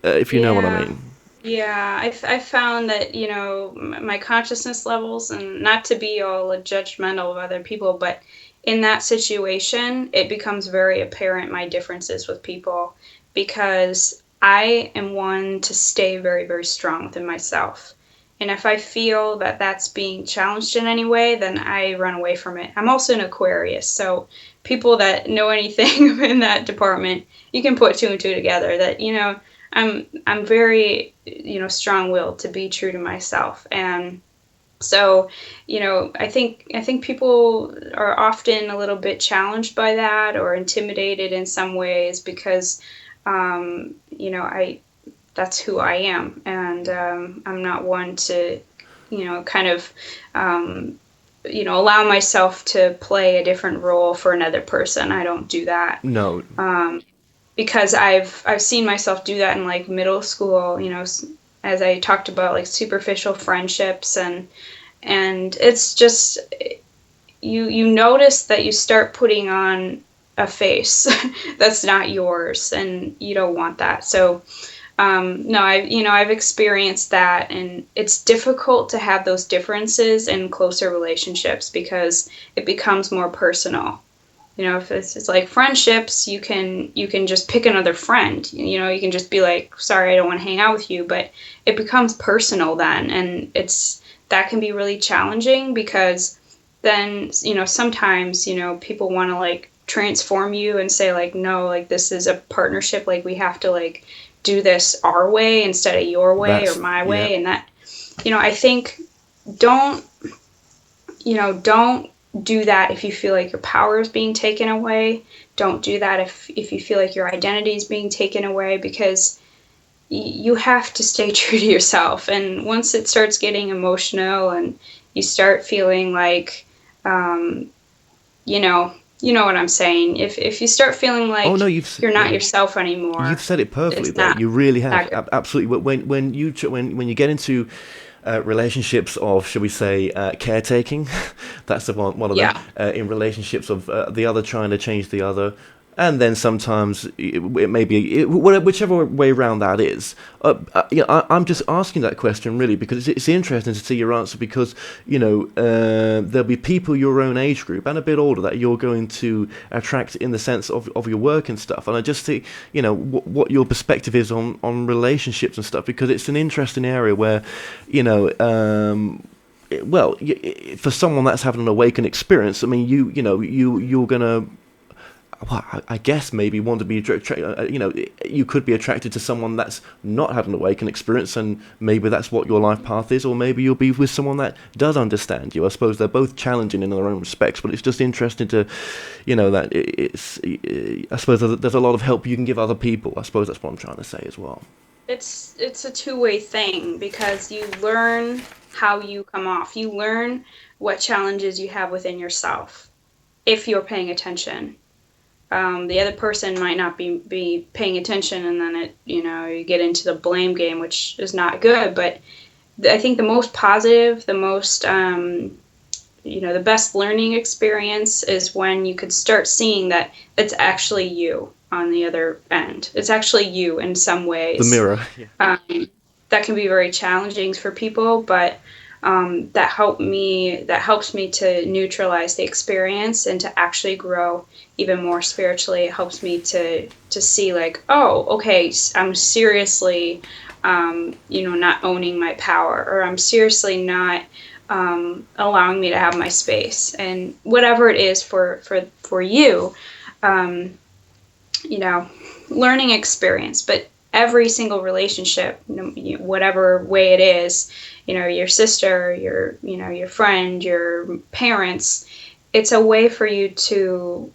if you know what I mean. Yeah, I found that, my consciousness levels, and not to be all judgmental of other people, but in that situation, it becomes very apparent my differences with people, because I am one to stay very, very strong within myself. And if I feel that that's being challenged in any way, then I run away from it. I'm also an Aquarius, so people that know anything in that department, you can put two and two together, that, I'm very, strong-willed to be true to myself. And so, I think people are often a little bit challenged by that, or intimidated in some ways, because, that's who I am, and I'm not one to, kind of, allow myself to play a different role for another person. I don't do that. No. Because I've seen myself do that in like middle school, as I talked about, like superficial friendships, and it's just, you notice that you start putting on a face that's not yours, and you don't want that. So no, I've experienced that, and it's difficult to have those differences in closer relationships, because it becomes more personal. If it's like friendships, you can just pick another friend. You can just be like, sorry, I don't want to hang out with you. But it becomes personal then, and that can be really challenging, because then sometimes people want to like transform you and say like, no, like this is a partnership, like we have to like do this our way instead of your way or my way. And that, I think don't do that if you feel like your power is being taken away. Don't do that if you feel like your identity is being taken away, because you have to stay true to yourself. And once it starts getting emotional and you start feeling like, you know what I'm saying. If you start feeling like Oh no, you're not yourself anymore, you've said it perfectly it's there. not You really have. good. Absolutely. When you get into relationships of, shall we say, caretaking, that's the one of them. Yeah. In relationships of the other trying to change the other, and then sometimes it may be whichever way around that is. I'm just asking that question really because it's interesting to see your answer, because there'll be people your own age group and a bit older that you're going to attract in the sense of your work and stuff. And I just think what your perspective is on relationships and stuff, because it's an interesting area where for someone that's having an awakened experience, I mean, you're gonna, well, I guess maybe want to be, you could be attracted to someone that's not had an awakened experience, and maybe that's what your life path is, or maybe you'll be with someone that does understand you. I suppose they're both challenging in their own respects, but it's just interesting to, that I suppose there's a lot of help you can give other people. I suppose that's what I'm trying to say as well. It's a two-way thing, because you learn how you come off. You learn what challenges you have within yourself if you're paying attention. The other person might not be paying attention, and then you get into the blame game, which is not good. But I think the most positive, the most the best learning experience is when you could start seeing that it's actually you on the other end. It's actually you in some ways. The mirror. Yeah. That can be very challenging for people, but that helps me to neutralize the experience and to actually grow even more spiritually. It helps me to see like, oh, okay, I'm seriously not owning my power, or I'm seriously not allowing me to have my space, and whatever it is for you, learning experience. But every single relationship, whatever way it is, your sister, your friend, your parents, it's a way for you to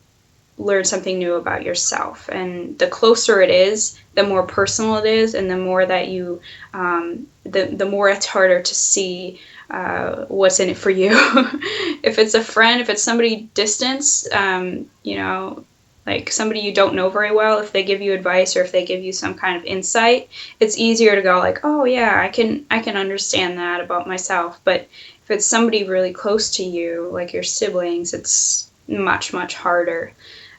learn something new about yourself. And the closer it is, the more personal it is, and the more that you, the more it's harder to see what's in it for you. If it's a friend, if it's somebody distance, like somebody you don't know very well, if they give you advice or if they give you some kind of insight, it's easier to go like, oh yeah, I can understand that about myself. But if it's somebody really close to you, like your siblings, it's much, much harder.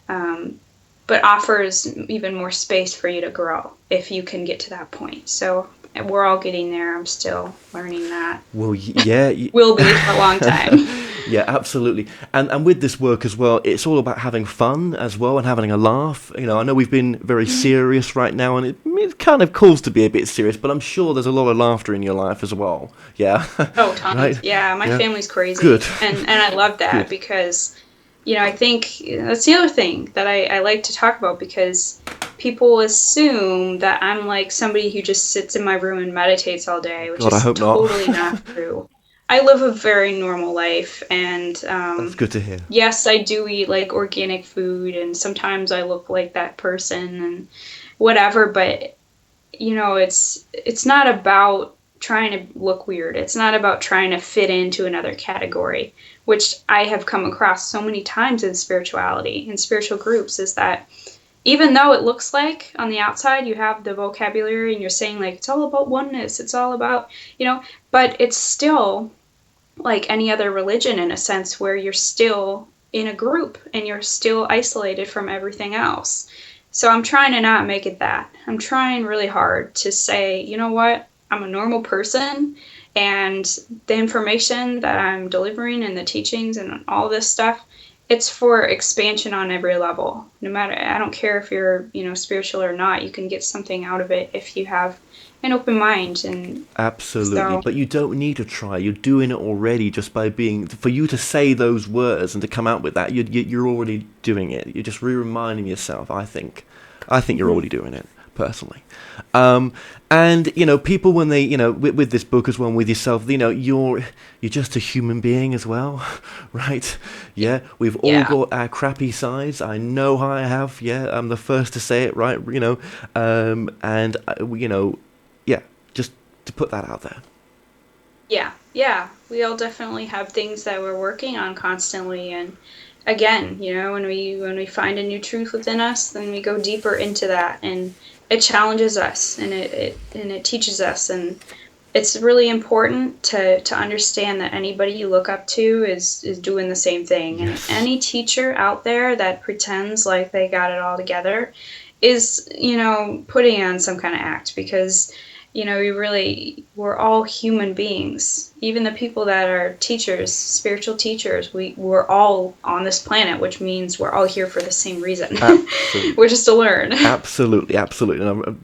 But offers even more space for you to grow if you can get to that point. So we're all getting there. I'm still learning that. Well, yeah. Will be for a long time. Yeah, absolutely. And with this work as well, it's all about having fun as well and having a laugh. I know we've been very serious right now, and it kind of calls to be a bit serious, but I'm sure there's a lot of laughter in your life as well. Yeah. Oh, tons. Right? Yeah, my family's crazy. Good. And I love that. Good. Because, I think that's the other thing that I like to talk about, because people assume that I'm like somebody who just sits in my room and meditates all day, which is totally not true. I live a very normal life, and that's good to hear. Yes, I do eat like organic food, and sometimes I look like that person and whatever, but it's not about trying to look weird. It's not about trying to fit into another category, which I have come across so many times in spirituality, in spiritual groups, is that even though it looks like on the outside you have the vocabulary and you're saying like it's all about oneness, it's all about, but it's still like any other religion in a sense, where you're still in a group and you're still isolated from everything else. So I'm trying to not make it that. I'm trying really hard to say, you know what, I'm a normal person, and the information that I'm delivering and the teachings and all this stuff, it's for expansion on every level. No matter, I don't care if you're, spiritual or not, you can get something out of it if you have an open mind. And Absolutely, so, but you don't need to try. You're doing it already just by being. For you to say those words and to come out with that, you're already doing it. You're just re-reminding yourself. I think you're already doing it personally. And people when they with this book as well, and with yourself, you're just a human being as well, right? Yeah, we've all yeah. got our crappy sides. I know how I have. Yeah, I'm the first to say it, right? And yeah, just to put that out there. Yeah, we all definitely have things that we're working on constantly. And again, when we find a new truth within us, then we go deeper into that, and it challenges us, and it teaches us. And it's really important to understand that anybody you look up to is doing the same thing. And Yes. any teacher out there that pretends like they got it all together is, putting on some kind of act, because we're all human beings. Even the people that are teachers, spiritual teachers, we're all on this planet, which means we're all here for the same reason, Absolutely. which is to learn. Absolutely. And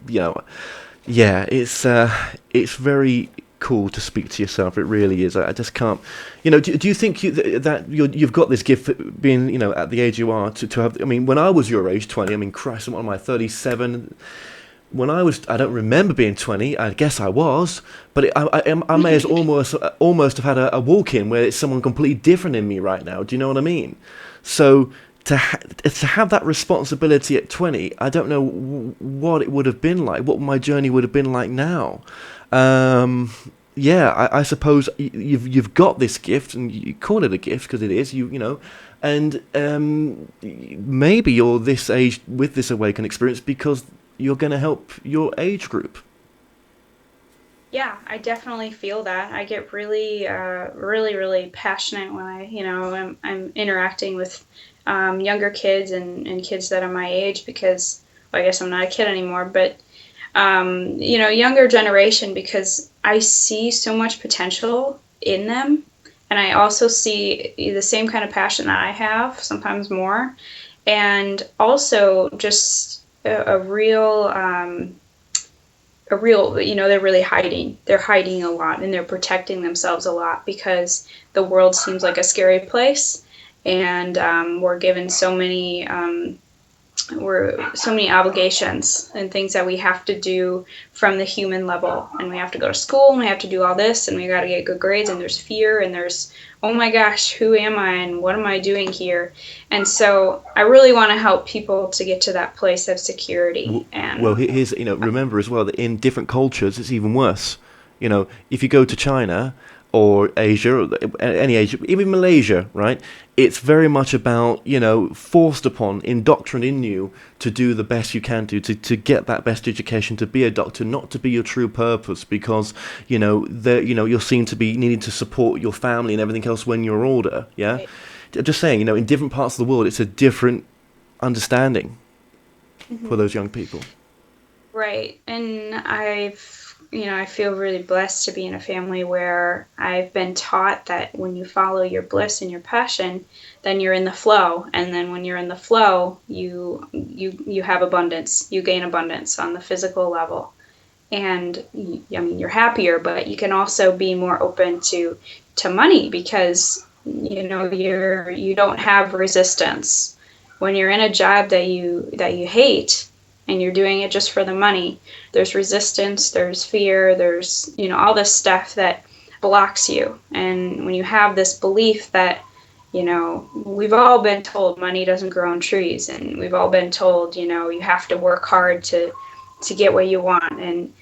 yeah, it's very cool to speak to yourself. It really is. I just can't. Do you think that you've got this gift for being, at the age you are to have? I mean, when I was your age, 20. I mean, Christ, what am I, 37? When I don't remember being 20. I guess I was, but I may as almost have had a walk-in where it's someone completely different in me right now. Do you know what I mean? So to have that responsibility at 20, I don't know what it would have been like, what my journey would have been like now. Yeah, I suppose you've got this gift, and you call it a gift because it is. And maybe you're this age with this awakened experience because you're going to help your age group. Yeah, I definitely feel that. I get really, really, really passionate when I'm interacting with younger kids and kids that are my age, because, well, I guess I'm not a kid anymore, but younger generation, because I see so much potential in them, and I also see the same kind of passion that I have, sometimes more, and also just a real, they're really hiding. They're hiding a lot, and they're protecting themselves a lot, because the world seems like a scary place, and we're given so many obligations and things that we have to do from the human level, and we have to go to school, and we have to do all this, and we got to get good grades, and there's fear, and there's, oh my gosh, who am I and what am I doing here? And so I really want to help people to get to that place of security. Well, And here's, remember as well that in different cultures it's even worse. If you go to China or Asia, or any Asia, even Malaysia, right? It's very much about, forced upon, indoctrined in you to do the best you can do, to get that best education, to be a doctor, not to be your true purpose, because, you're seen to be needing to support your family and everything else when you're older, yeah? right. I'm just saying, in different parts of the world, it's a different understanding for those young people. Right. And I feel really blessed to be in a family where I've been taught that when you follow your bliss and your passion, then you're in the flow. And then when you're in the flow, you have abundance. You gain abundance on the physical level. And you're happier, but you can also be more open to money, because you don't have resistance when you're in a job that you hate, and you're doing it just for the money. There's resistance, there's fear, there's all this stuff that blocks you. And when you have this belief that we've all been told money doesn't grow on trees, and we've all been told you have to work hard to get what you want.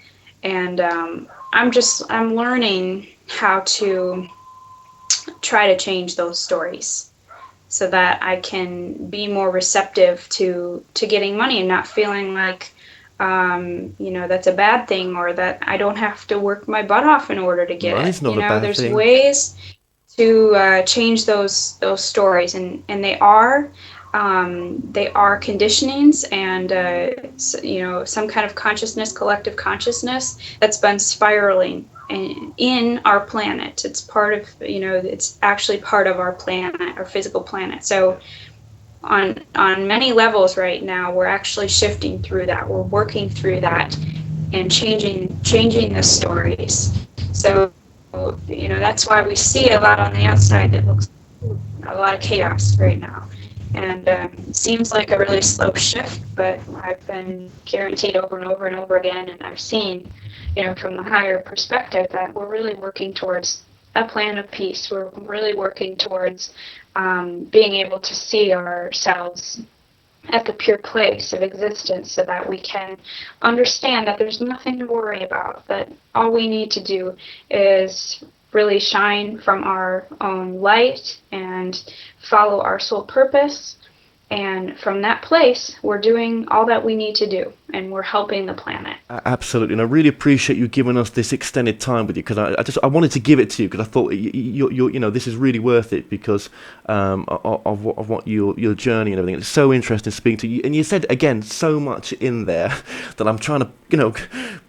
And I'm learning how to try to change those stories, so that I can be more receptive to getting money, and not feeling like that's a bad thing, or that I don't have to work my butt off in order to get Money's it. not a bad There's thing. ways to change those stories, and they are conditionings, and some kind of consciousness, collective consciousness, that's been spiraling in our planet. It's part of, it's actually part of our planet, our physical planet. So on many levels right now, we're actually shifting through that. We're working through that and changing the stories. So, that's why we see a lot on the outside that looks a lot of chaos right now. And it seems like a really slow shift, but I've been guaranteed over and over and over again, and I've seen, from the higher perspective, that we're really working towards a plan of peace. We're really working towards being able to see ourselves at the pure place of existence, so that we can understand that there's nothing to worry about, that all we need to do is really shine from our own light and follow our soul purpose. And from that place, we're doing all that we need to do, and we're helping the planet. Absolutely, and I really appreciate you giving us this extended time with you, because I wanted to give it to you, because I thought this is really worth it because of what your journey and everything. It's so interesting speaking to you, and you said again so much in there that I'm trying to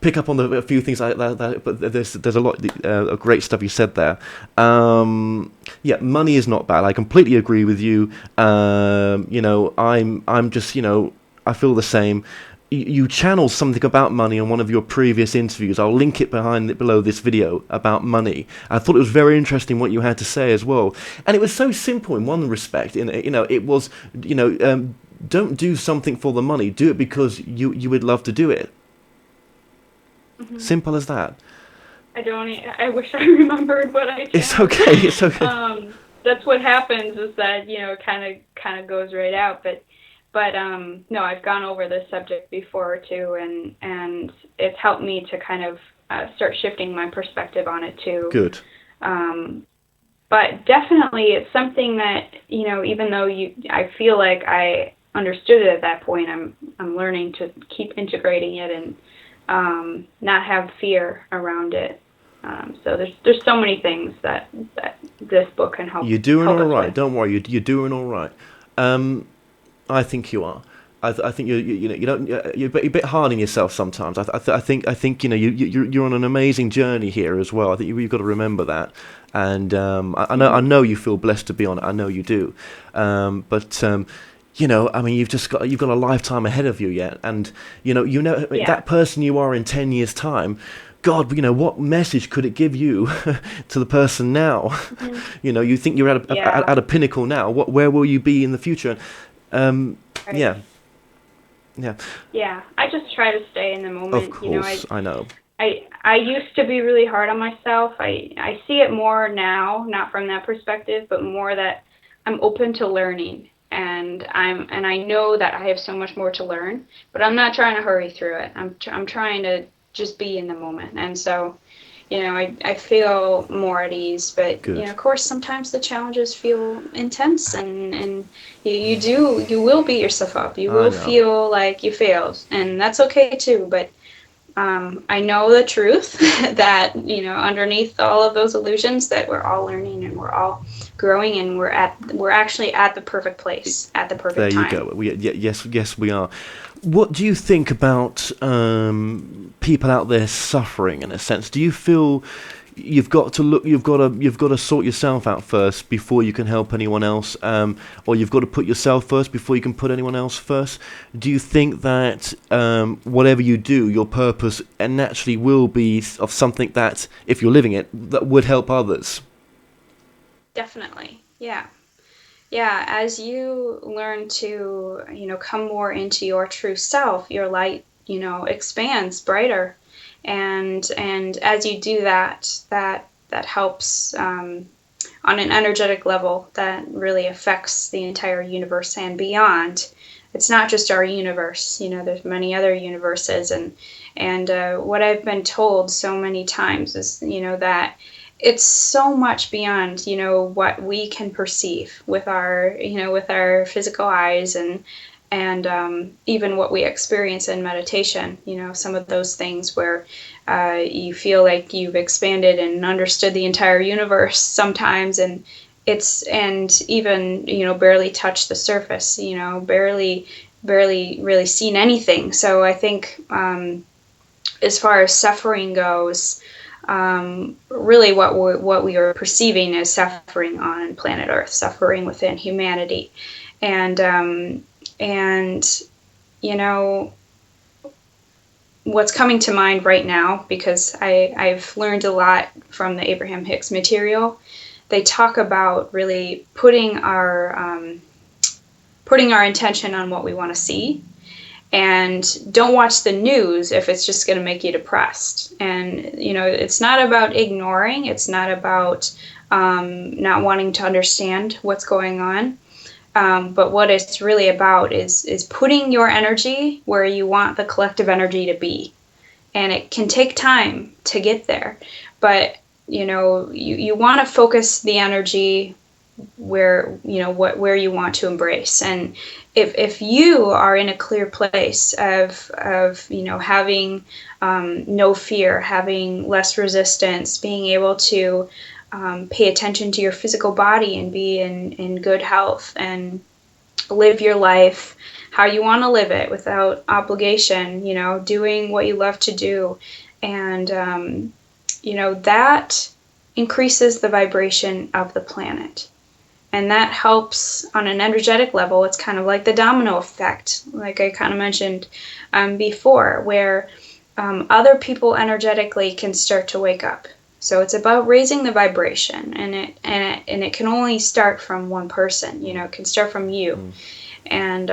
pick up on a few things like that. But there's a lot of great stuff you said there. Yeah, money is not bad. I completely agree with you. I'm just, I feel the same. You channeled something about money in one of your previous interviews. I'll link it below this video about money. I thought it was very interesting what you had to say as well. And it was so simple in one respect. It was, don't do something for the money. Do it because you would love to do it. Mm-hmm. Simple as that. I wish I remembered what I did. It's okay. It's okay. That's what happens, is that, it kind of goes right out. But no, I've gone over this subject before too, and it's helped me to kind of start shifting my perspective on it too. Good. But definitely it's something that, even though I feel like I understood it at that point, I'm learning to keep integrating it and not have fear around it. So there's so many things that this book can help. You're doing all right. With. Don't worry. You're doing all right. I think you are. I think you're a bit hard on yourself sometimes. I think you're on an amazing journey here as well. I think you've got to remember that. And I know you feel blessed to be on it. I know you do. But you've got a lifetime ahead of you yet. And that person you are in 10 years' time. God, what message could it give you to the person now? Mm-hmm. You think you're at a pinnacle now. Where will you be in the future? Right. Yeah. Yeah. I just try to stay in the moment. Of course, I know. I used to be really hard on myself. I see it more now, not from that perspective, but more that I'm open to learning, and I know that I have so much more to learn, but I'm not trying to hurry through it. I'm trying to just be in the moment. And so, I feel more at ease, but, of course, sometimes the challenges feel intense, and you will beat yourself up. You will feel like you failed, and that's okay too. But I know the truth that, underneath all of those illusions, that we're all learning and we're all growing, and we're actually at the perfect place at the perfect time. There you go. Yes, we are. What do you think about people out there suffering? In a sense, do you feel you've got to sort yourself out first before you can help anyone else, or you've got to put yourself first before you can put anyone else first? Do you think that whatever you do, your purpose naturally will be of something that, if you're living it, that would help others? Definitely, yeah. Yeah, as you learn to, come more into your true self, your light, expands brighter. And as you do that helps on an energetic level that really affects the entire universe and beyond. It's not just our universe, there's many other universes. And what I've been told so many times is, that it's so much beyond, what we can perceive with our physical eyes, and even what we experience in meditation. Some of those things where you feel like you've expanded and understood the entire universe sometimes, and even barely touched the surface. Barely really seen anything. So I think as far as suffering goes, really what we are perceiving as suffering on planet Earth, suffering within humanity. And you know, what's coming to mind right now, because I've learned a lot from the Abraham Hicks material, they talk about really putting our intention on what we want to see, and don't watch the news if it's just going to make you depressed. And you know, it's not about ignoring, it's not about not wanting to understand what's going on, but what it's really about is putting your energy where you want the collective energy to be. And it can take time to get there, but you know, you want to focus the energy where, you know, where you want to embrace. And if you are in a clear place of you know, having no fear, having less resistance, being able to pay attention to your physical body and be in good health and live your life how you want to live it without obligation, you know, doing what you love to do, and you know, that increases the vibration of the planet. And that helps on an energetic level. It's kind of like the domino effect, like I kind of mentioned before, where other people energetically can start to wake up. So it's about raising the vibration, and it can only start from one person. You know, it can start from you, and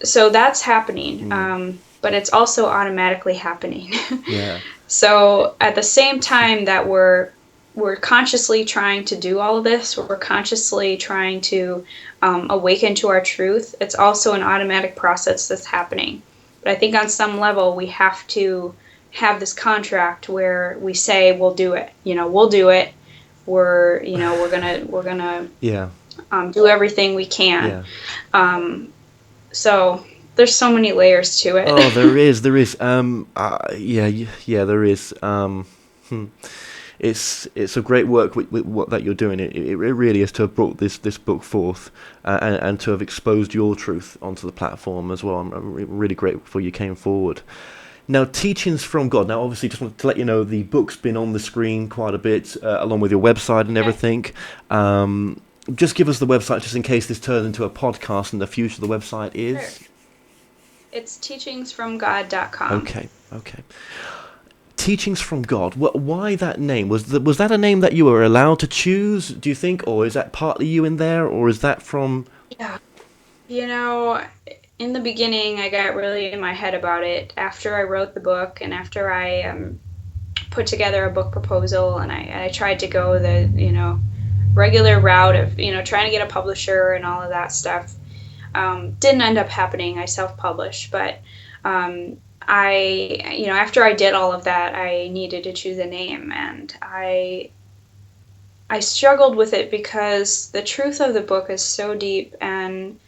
so that's happening. But it's also automatically happening. Yeah. So at the same time that we're consciously trying to do all of this, we're consciously trying to awaken to our truth, it's also an automatic process that's happening. But I think on some level we have to have this contract where we say we'll do it. You know, we'll do it. We're gonna Yeah. do everything we can. So there's so many layers to it. Oh, there is. Yeah, there is. It's a great work with what that you're doing. It really is to have brought this book forth, and to have exposed your truth onto the platform as well. I'm really grateful you came forward. Now, Teachings from God. Now, obviously, just wanted to let you know the book's been on the screen quite a bit, along with your website and everything. Just give us the website, just in case this turns into a podcast in the future. The website is? Sure. It's teachingsfromgod.com. Okay. Teachings from God. Why that name? Was that a name that you were allowed to choose, do you think? Or is that partly you in there? Or is that from... Yeah. You know, in the beginning, I got really in my head about it. After I wrote the book, and after I put together a book proposal, and I tried to go the, you know, regular route of, you know, trying to get a publisher and all of that stuff. Didn't end up happening. I self-published, but you know, after I did all of that, I needed to choose a name, and I struggled with it because the truth of the book is so deep, and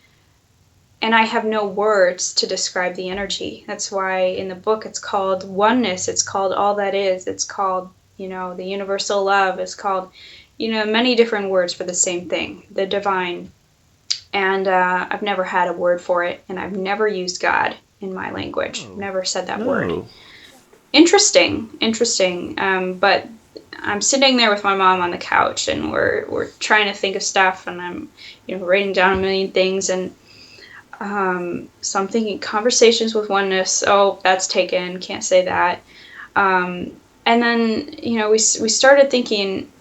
I have no words to describe the energy. That's why in the book it's called oneness, it's called all that is, it's called, you know, the universal love, it's called, you know, many different words for the same thing, the divine. And I've never had a word for it, and I've never used God in my language. Never said that word. Interesting. But I'm sitting there with my mom on the couch, and we're trying to think of stuff, and I'm, you know, writing down a million things, and so I'm thinking conversations with oneness. Oh, that's taken. Can't say that. And then, you know, we started thinking,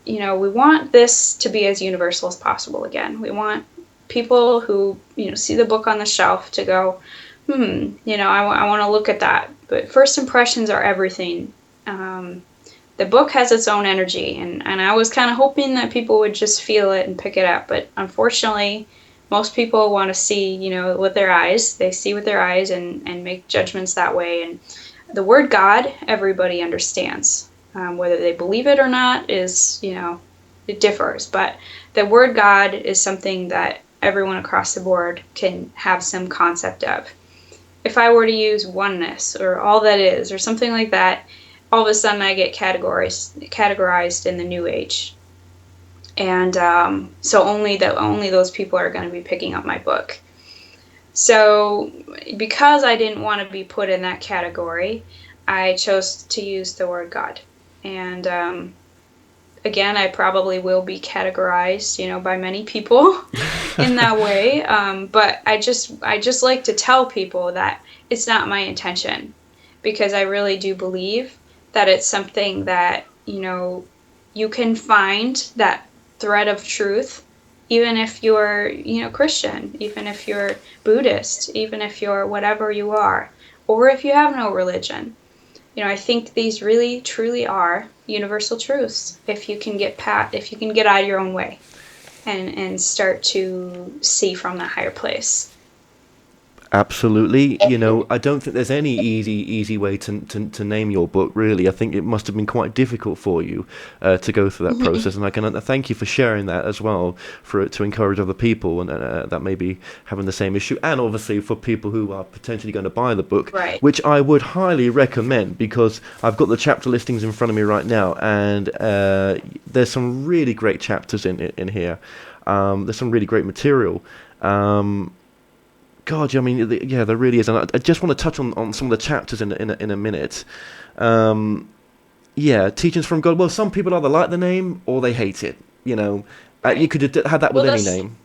you know, we want this to be as universal as possible again. We want people who, you know, see the book on the shelf to go, you know, I want to look at that. But first impressions are everything. The book has its own energy, and I was kind of hoping that people would just feel it and pick it up. But unfortunately, most people want to see, you know, with their eyes. They see with their eyes and make judgments that way. And the word God, everybody understands. Whether they believe it or not is, you know, it differs. But the word God is something that everyone across the board can have some concept of. If I were to use oneness or all that is or something like that, all of a sudden I get categorized in the New Age. And so only those people are going to be picking up my book. So because I didn't want to be put in that category, I chose to use the word God. And again, I probably will be categorized, by many people in that way. But I just like to tell people that it's not my intention, because I really do believe that it's something that, you can find that thread of truth, even if you're, Christian, even if you're Buddhist, even if you're whatever you are, or if you have no religion. I think these really truly are universal truths if you can get out of your own way and start to see from that higher place. Absolutely. I don't think there's any easy way to name your book, really. I think it must have been quite difficult for you to go through that process, and I can thank you for sharing that as well, to encourage other people and that may be having the same issue, and obviously for people who are potentially going to buy the book, right, which I would highly recommend, because I've got the chapter listings in front of me right now, and there's some really great chapters in here. There's some really great material. God, I mean, yeah, there really is, and I just want to touch on some of the chapters in a minute. Yeah, teachings from God. Well, some people either like the name or they hate it. Right. You could have had that with any name.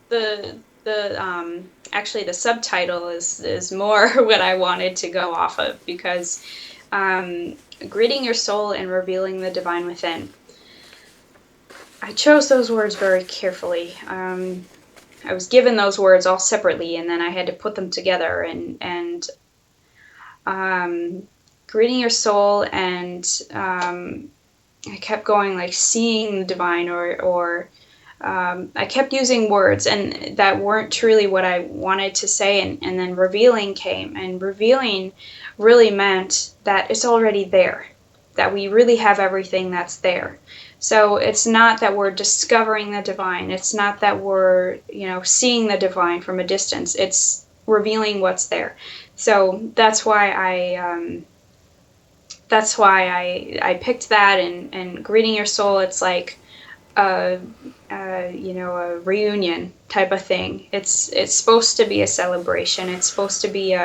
Actually the subtitle is more what I wanted to go off of, because greeting your soul and revealing the divine within. I chose those words very carefully. I was given those words all separately, and then I had to put them together. And greeting your soul, and I kept going like seeing the divine, or I kept using words and that weren't truly what I wanted to say. And then revealing came, and revealing really meant that it's already there, that we really have everything that's there. So it's not that we're discovering the divine. It's not that we're, seeing the divine from a distance. It's revealing what's there. So that's why I picked that. And greeting your soul, it's like a reunion type of thing. It's supposed to be a celebration. It's supposed to be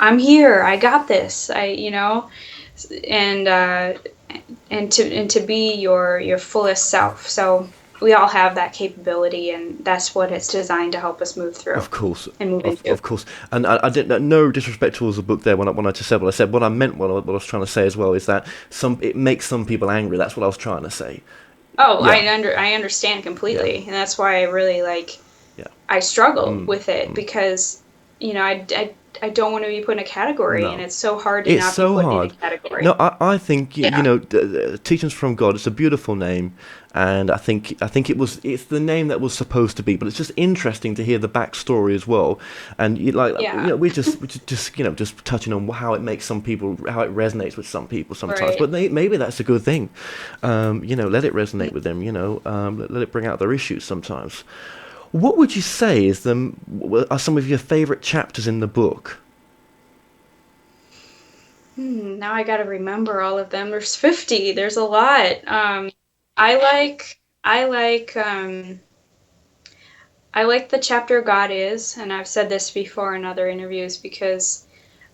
I'm here. I got this. And to be your fullest self. So we all have that capability, and that's what it's designed to help us move through. Of course, and move into. Of course. And I didn't. No disrespect towards the book there when I just said what I said. What I meant, what I was trying to say as well, is that it makes some people angry. That's what I was trying to say. Oh, yeah. I understand completely, yeah. And that's why I really I struggle with it, because I don't want to be put in a category, and it's so hard to not be put in a category. No, I think Teachings from God. It's a beautiful name, and I think it's the name that was supposed to be. But it's just interesting to hear the backstory as well, and we're just touching on how it makes some people, how it resonates with some people sometimes. Right. But maybe that's a good thing. Let it resonate with them. Let it bring out their issues sometimes. What would you say are some of your favorite chapters in the book? Now I got to remember all of them. There's 50. There's a lot. I like the chapter God is, and I've said this before in other interviews, because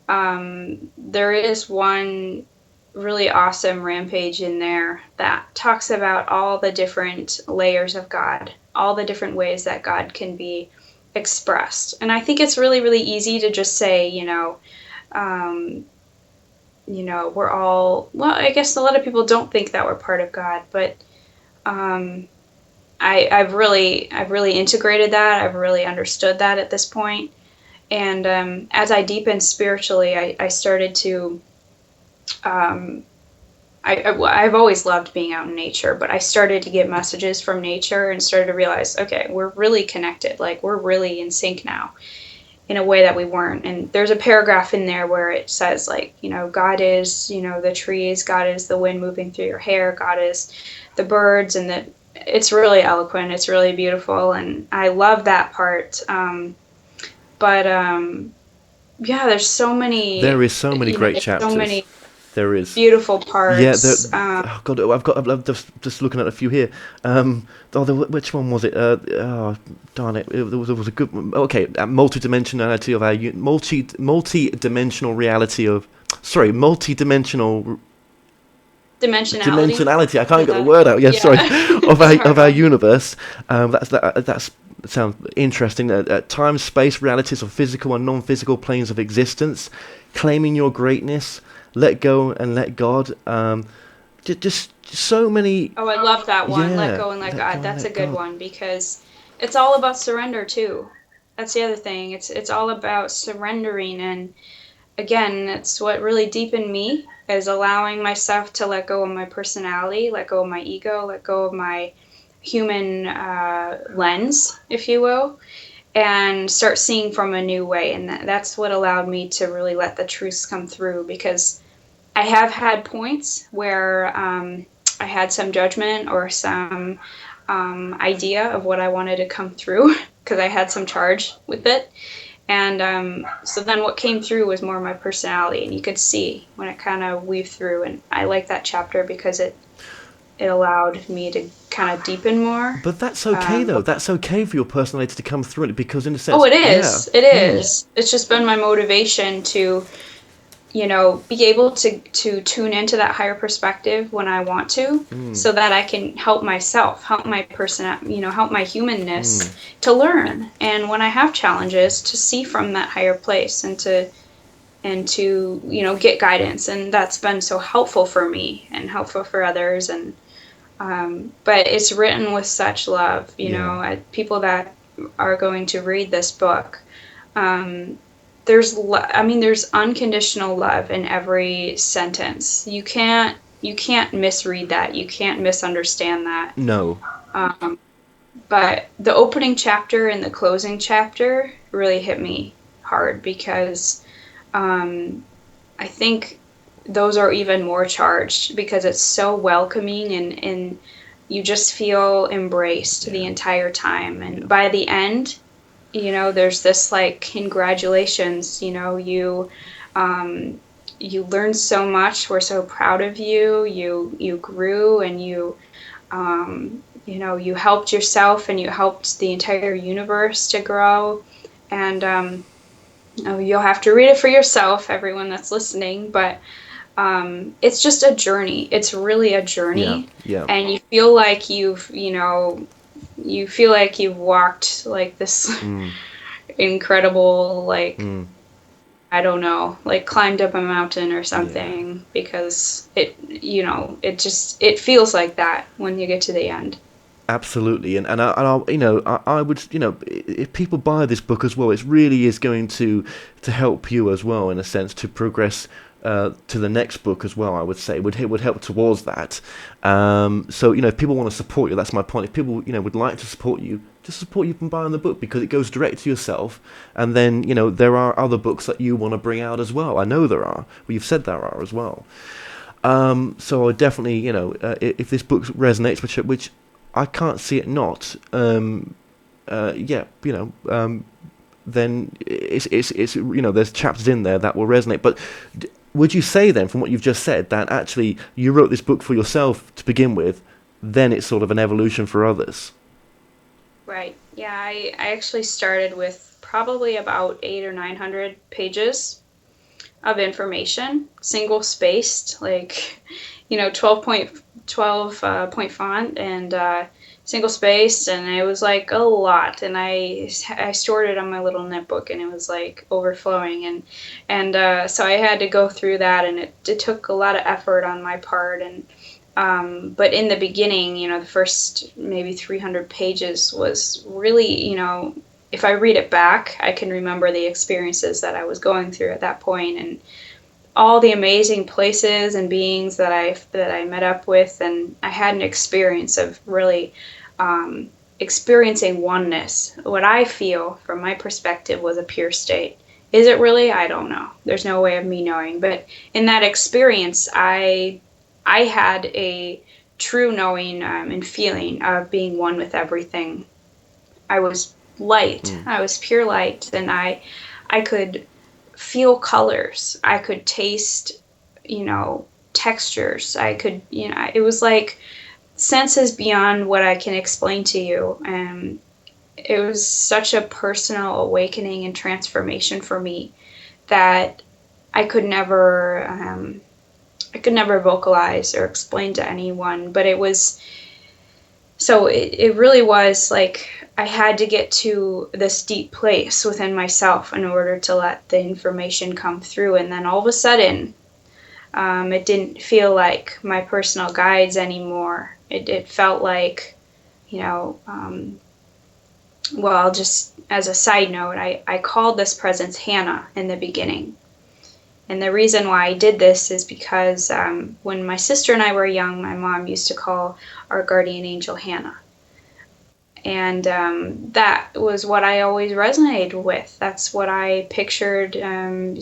there is one really awesome rampage in there that talks about all the different layers of God, all the different ways that God can be expressed. And I think it's really, really easy to just say, we're all, well, I guess a lot of people don't think that we're part of God, but I've really integrated that. I've really understood that at this point. And as I deepened spiritually, I started to, I've always loved being out in nature, but I started to get messages from nature and started to realize, okay, we're really connected. Like, we're really in sync now in a way that we weren't. And there's a paragraph in there where it says, God is, the trees, God is the wind moving through your hair, God is the birds, and it's really eloquent. It's really beautiful. And I love that part. There's so many. There is so many great chapters. So many. There is beautiful parts. Yeah, I'm just looking at a few here. Which one was it? Darn it! There was a good one. Okay, multi-dimensionality of our multi-dimensional reality of. multi-dimensional Dimensionality. dimensionality. I can't get the That- word out. Yes, yeah. sorry. Of It's our hard. universe. That sounds interesting. Time, space, realities of physical and non-physical planes of existence, claiming your greatness, let go and let God. Just so many. Oh, I love that one. Let Yeah, go and let let go God. and That's a let good God. one because it's all about surrender too. That's the other thing. It's all about surrendering, and again, it's what really deepened me is allowing myself to let go of my personality, let go of my ego, let go of my human lens, if you will, and start seeing from a new way. And that's what allowed me to really let the truths come through because I have had points where I had some judgment or some idea of what I wanted to come through because I had some charge with it. And so then what came through was more my personality, and you could see when it kind of weaved through. And I like that chapter because it allowed me to kind of deepen more. But that's okay though. That's okay for your personality to come through it because, in a Oh, sense, it yeah. is. It is. It's just been my motivation to be able to tune into that higher perspective when I want to, so that I can help myself, help my help my humanness to learn. And when I have challenges, to see from that higher place and to get guidance. And that's been so helpful for me and helpful for others. And but it's written with such love, people that are going to read this book. Um, there's unconditional love in every sentence. You can't misread that. You can't misunderstand that. No. But the opening chapter and the closing chapter really hit me hard because I think those are even more charged because it's so welcoming and you just feel embraced the entire time. And by the end, there's this like, congratulations, you learned so much. We're so proud of you. You grew and you helped yourself and you helped the entire universe to grow. And you'll have to read it for yourself, everyone that's listening. But it's just a journey. It's really a Yeah. journey, Yeah. and you feel like you've walked like this incredible, like, I don't know, like climbed up a mountain or Yeah. something, because it feels like that when you get to the end. Absolutely, I would, if people buy this book as well, it really is going to help you as well, in a sense, to progress to the next book as well. I would say it would help towards that. So if people want to support you, that's my point. If people would like to support you, just support you from buying the book because it goes direct to yourself. And then there are other books that you want to bring out as well. I know there are. Well, you've said there are as well. So I definitely, if this book resonates, which I can't see it not. Then it's there's chapters in there that will resonate. But would you say then, from what you've just said, that actually you wrote this book for yourself to begin with, then it's sort of an evolution for others? Right. Yeah, I actually started with probably about 800 or 900 pages of information, single spaced, like 12 point font, and single spaced, and it was like a lot. And I stored it on my little notebook, and it was like overflowing, and so I had to go through that, and it took a lot of effort on my part. And but in the beginning, the first maybe 300 pages was really, if I read it back, I can remember the experiences that I was going through at that point, and all the amazing places and beings that I met up with. And I had an experience of really experiencing oneness. What I feel from my perspective was a pure state. Is it really? I don't know. There's no way of me knowing. But in that experience, I had a true knowing and feeling of being one with everything. I was light. I was pure light, and I could feel colors. I could taste, textures. I could, it was like senses beyond what I can explain to you. And it was such a personal awakening and transformation for me that I could never vocalize or explain to anyone. But it was, so it really was like I had to get to this deep place within myself in order to let the information come through. And then all of a sudden, it didn't feel like my personal guides anymore. It felt like, you know, well, just as a side note, I called this presence Hannah in the beginning. And the reason why I did this is because when my sister and I were young, my mom used to call our guardian angel Hannah. And that was what I always resonated with. That's what I pictured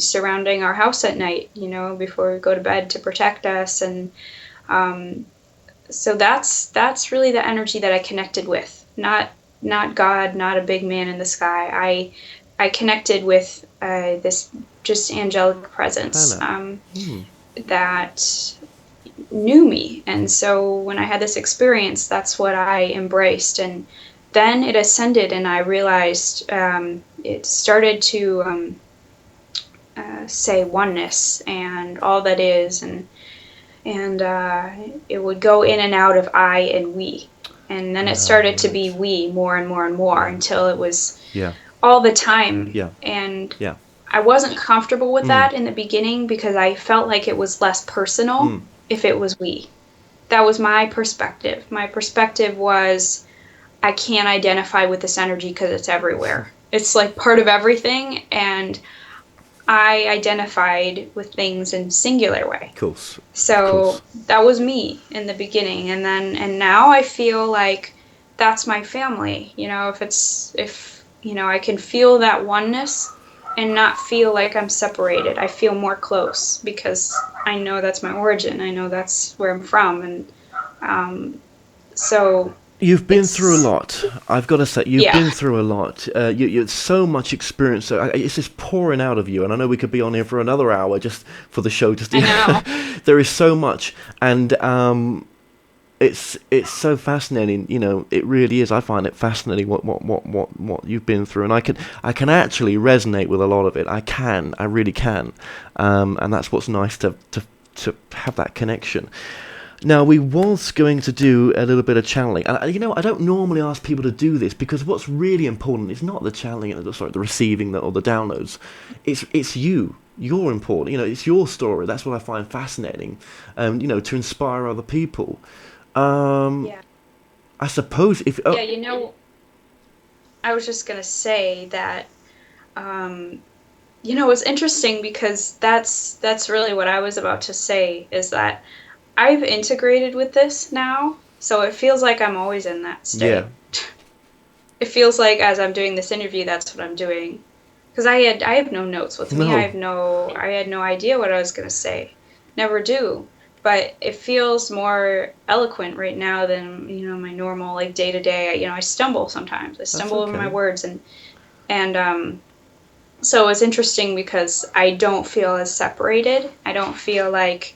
surrounding our house at night, you know, before we go to bed to protect us. And so that's really the energy that I connected with. Not God, not a big man in the sky. I connected with this just angelic presence that knew me. And so when I had this experience, that's what I embraced. And then it ascended, and I realized it started to say oneness and all that is, and it would go in and out of I and we. And then it started to be we more and more and more until it was all the time. And I wasn't comfortable with that in the beginning because I felt like it was less personal if it was we. That was my perspective. My perspective was I can't identify with this energy because it's everywhere. It's like part of everything, and I identified with things in singular way. Of course. So that was me in the beginning, and now I feel like that's my family. You know, if you know, I can feel that oneness and not feel like I'm separated. I feel more close because I know that's my origin. I know that's where I'm from, and so. You've been through a lot. I've got to say, you've been through a lot. You so much experience. It's just pouring out of you. And I know we could be on here for another hour just for the show. Just there is so much, and it's so fascinating. You know, it really is. I find it fascinating what you've been through, and I can actually resonate with a lot of it. I really can, and that's what's nice to have that connection. Now, we was going to do a little bit of channeling, and you know, I don't normally ask people to do this because what's really important is not the channeling, the receiving or the downloads. It's you. You're important. You know, it's your story. That's what I find fascinating. You know, to inspire other people. I suppose if you know, I was just gonna say that. You know, it's interesting because that's really what I was about to say is that. I've integrated with this now, so it feels like I'm always in that state. Yeah. It feels like as I'm doing this interview, that's what I'm doing. Because I have no notes with me. I had no idea what I was going to say. Never do. But it feels more eloquent right now than, you know, my normal, like, day-to-day. You know, I stumble sometimes. I stumble over my words. And so it's interesting because I don't feel as separated. I don't feel like,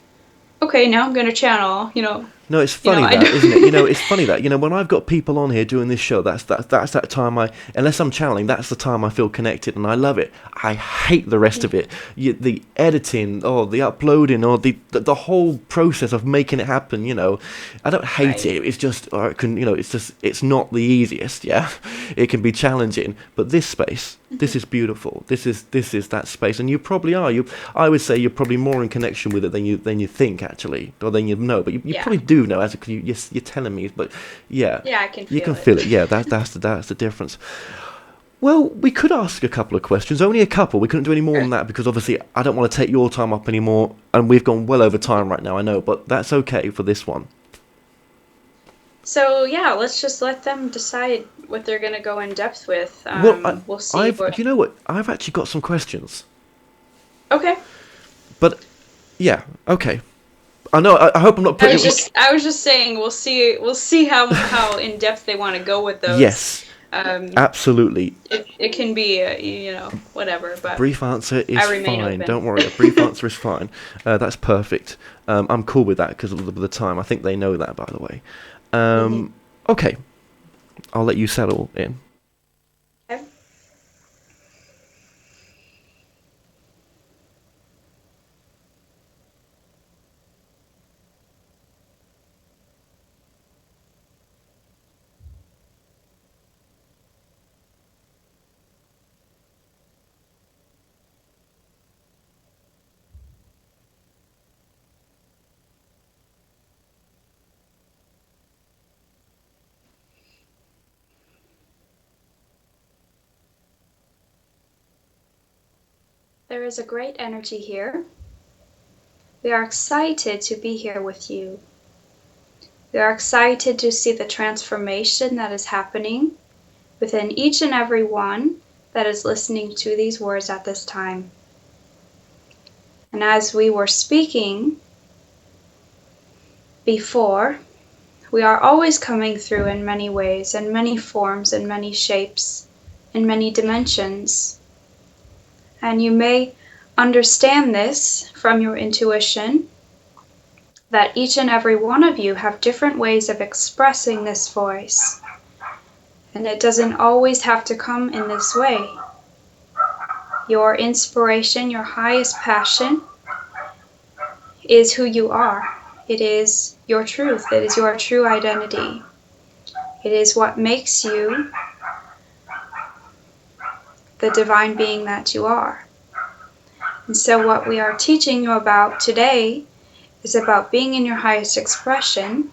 okay, now I'm going to channel, you know. No, it's funny isn't it? You know, it's funny that, you know, when I've got people on here doing this show, that's that time unless I'm channeling, that's the time I feel connected, and I love it. I hate the rest of it. The editing, or the uploading, or the whole process of making it happen, you know. I don't hate it. It's just, it's not the easiest, yeah. It can be challenging, but this space, this is beautiful. This is that space, and you probably are. I would say you're probably more in connection with it than you think, actually, or than you know. But you probably do know, as you're telling me. But I can. You can feel it. Yeah, that's the difference. Well, we could ask a couple of questions. Only a couple. We couldn't do any more than that because obviously I don't want to take your time up anymore, and we've gone well over time right now. I know, but that's okay for this one. So yeah, let's just let them decide what they're going to go in depth with. We'll see. You know what? I've actually got some questions. Okay. But yeah, okay. I know. I hope I'm not putting. I was just saying we'll see how in depth they want to go with those. Yes. Absolutely. It can be you know, whatever. But brief answer is fine. Open. Don't worry. A brief answer is fine. That's perfect. I'm cool with that because of the time. I think they know that, by the way. Okay, I'll let you settle in. Okay. There is a great energy here. We are excited to be here with you. We are excited to see the transformation that is happening within each and every one that is listening to these words at this time. And as we were speaking before, we are always coming through in many ways, in many forms, in many shapes, in many dimensions. And you may understand this from your intuition, that each and every one of you have different ways of expressing this voice. And it doesn't always have to come in this way. Your inspiration, your highest passion, is who you are. It is your truth. It is your true identity. It is what makes you the divine being that you are. And so what we are teaching you about today is about being in your highest expression,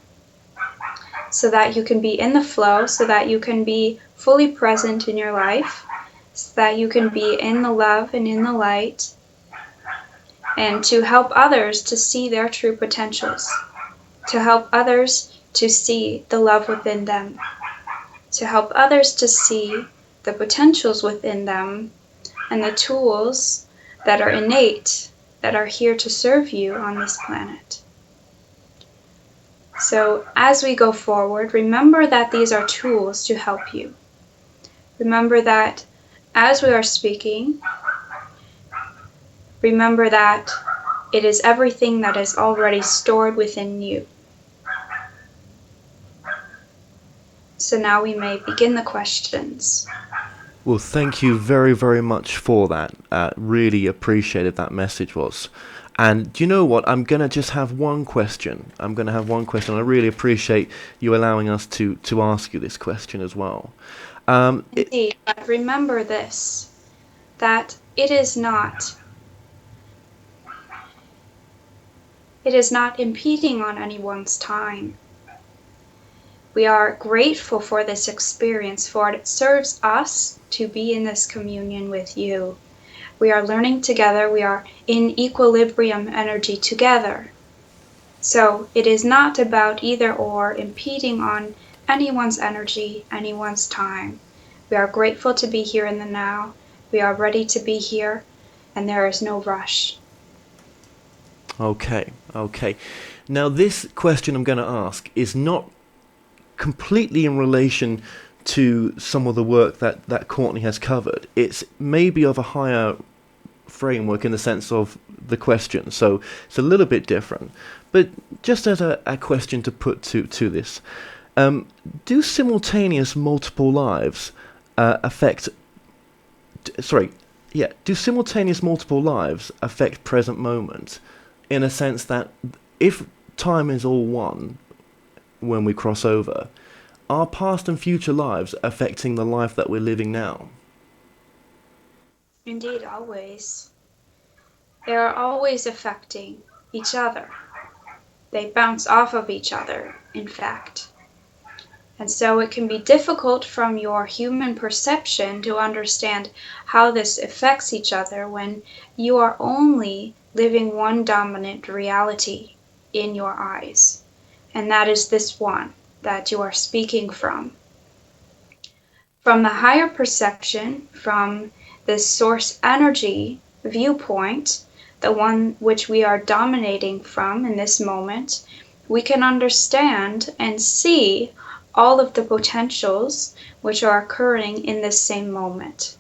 so that you can be in the flow, so that you can be fully present in your life, so that you can be in the love and in the light, and to help others to see their true potentials, to help others to see the love within them, to help others to see the potentials within them and the tools that are innate, that are here to serve you on this planet. So as we go forward, remember that these are tools to help you. Remember that as we are speaking, remember that it is everything that is already stored within you. So now we may begin the questions. Well, thank you very, very much for that. Really appreciated that message was. And do you know what? I'm going to just have one question. I really appreciate you allowing us to ask you this question as well. Indeed, but remember this, that it is not impeding on anyone's time. We are grateful for this experience, for it serves us to be in this communion with you. We are learning together. We are in equilibrium energy together. So it is not about either or impeding on anyone's energy, anyone's time. We are grateful to be here in the now. We are ready to be here, and there is no rush. Okay. Now, this question I'm going to ask is not completely in relation to some of the work that Courtney has covered. It's maybe of a higher framework in the sense of the question, so it's a little bit different. But just as a question to put to this, do simultaneous multiple lives affect present moment, in a sense that if time is all one when we cross over, are past and future lives affecting the life that we're living now? Indeed, always. They are always affecting each other. They bounce off of each other, in fact. And so it can be difficult from your human perception to understand how this affects each other when you are only living one dominant reality in your eyes. And that is this one that you are speaking from. From the higher perception, from this source energy viewpoint, the one which we are dominating from in this moment, we can understand and see all of the potentials which are occurring in this same moment.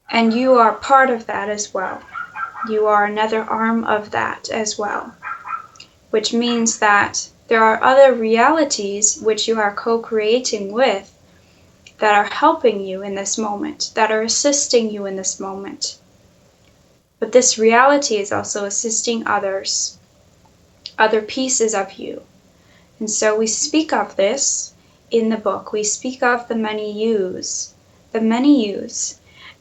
And you are part of that as well. You are another arm of that as well, which means that there are other realities which you are co-creating with that are helping you in this moment, that are assisting you in this moment. But this reality is also assisting others, other pieces of you. And so we speak of this in the book. We speak of the many yous,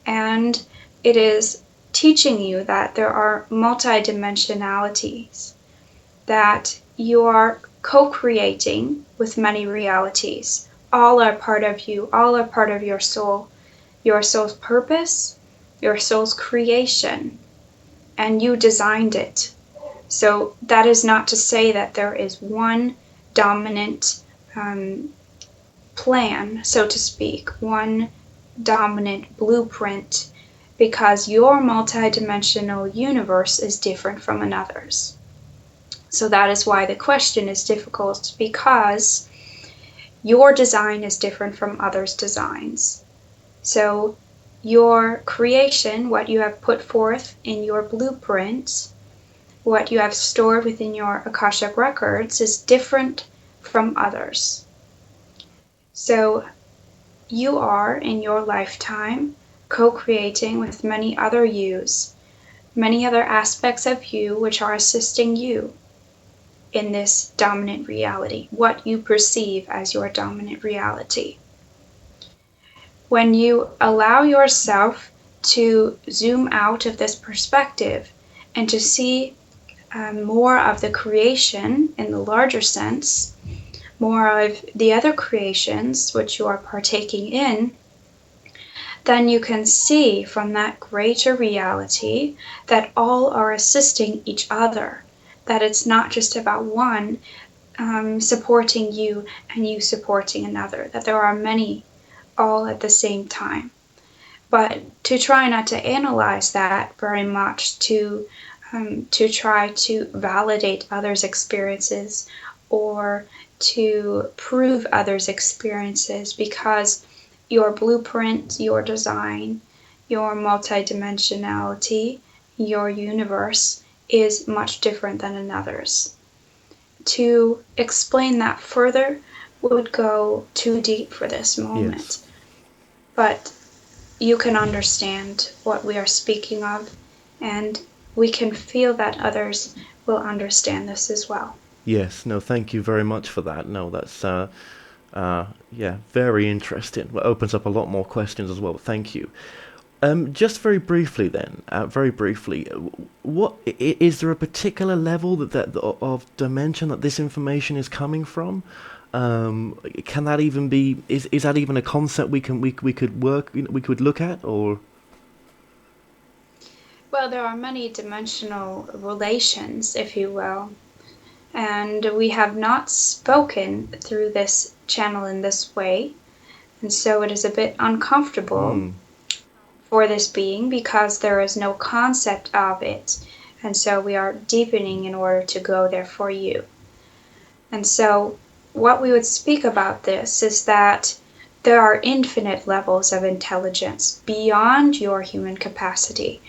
and it is teaching you that there are multidimensionalities, that you are co-creating with many realities. All are part of you, all are part of your soul, your soul's purpose, your soul's creation, and you designed it. So that is not to say that there is one dominant plan, so to speak, one dominant blueprint, because your multidimensional universe is different from another's. So that is why the question is difficult, because your design is different from others' designs. So your creation, what you have put forth in your blueprint, what you have stored within your Akashic records, is different from others. So you are, in your lifetime, co-creating with many other yous, many other aspects of you which are assisting you in this dominant reality, what you perceive as your dominant reality. When you allow yourself to zoom out of this perspective and to see more of the creation in the larger sense, more of the other creations which you are partaking in, then you can see from that greater reality that all are assisting each other, that it's not just about one supporting you and you supporting another, that there are many all at the same time. But to try not to analyze that very much, to try to validate others' experiences or to prove others' experiences, because your blueprint, your design, your multidimensionality, your universe is much different than another's. To explain that further would go too deep for this moment. Yes. But you can understand what we are speaking of, and we can feel that others will understand this as well. Yes, no, thank you very much for that. No, that's yeah, very interesting. Well, opens up a lot more questions as well. Thank you. Just very briefly then, what is there a particular level that of dimension that this information is coming from? Can that even be? Is that even a concept we could look at, or? Well, there are many dimensional relations, if you will, and we have not spoken through this channel in this way, and so it is a bit uncomfortable for this being because there is no concept of it, and so we are deepening in order to go there for you. And so what we would speak about this is that there are infinite levels of intelligence beyond your human capacity.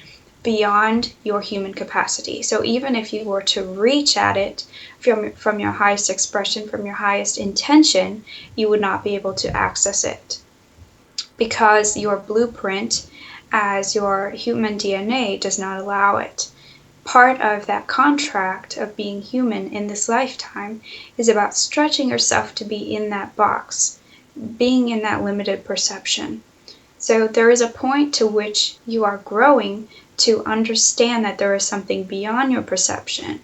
So even if you were to reach at it from your highest expression, from your highest intention, you would not be able to access it, because your blueprint as your human DNA does not allow it. Part of that contract of being human in this lifetime is about stretching yourself to be in that box, being in that limited perception. So there is a point to which you are growing to understand that there is something beyond your perception.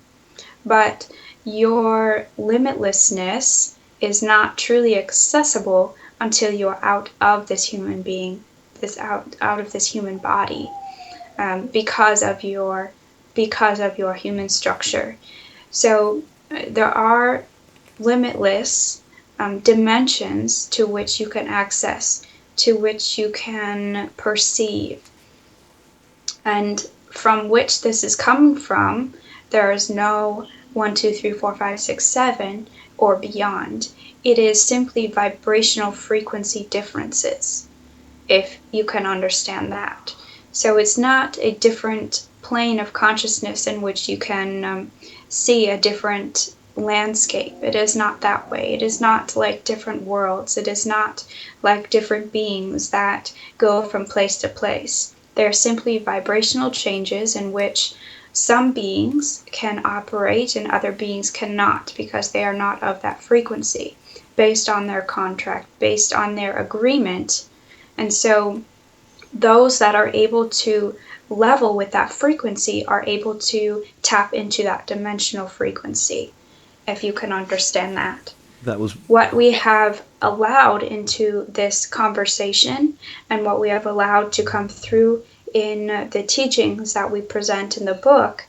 But your limitlessness is not truly accessible until you're out of this human being, out of this human body, because of your human structure. So there are limitless dimensions to which you can access, to which you can perceive. And from which this is coming from, there is no 1, 2, 3, 4, 5, 6, 7 or beyond. It is simply vibrational frequency differences, if you can understand that. So it's not a different plane of consciousness in which you can see a different landscape. It is not that way. It is not like different worlds. It is not like different beings that go from place to place. They're simply vibrational changes in which some beings can operate and other beings cannot, because they are not of that frequency, based on their contract, based on their agreement. And so those that are able to level with that frequency are able to tap into that dimensional frequency, if you can understand that. That was what we have allowed into this conversation, and what we have allowed to come through in the teachings that we present in the book,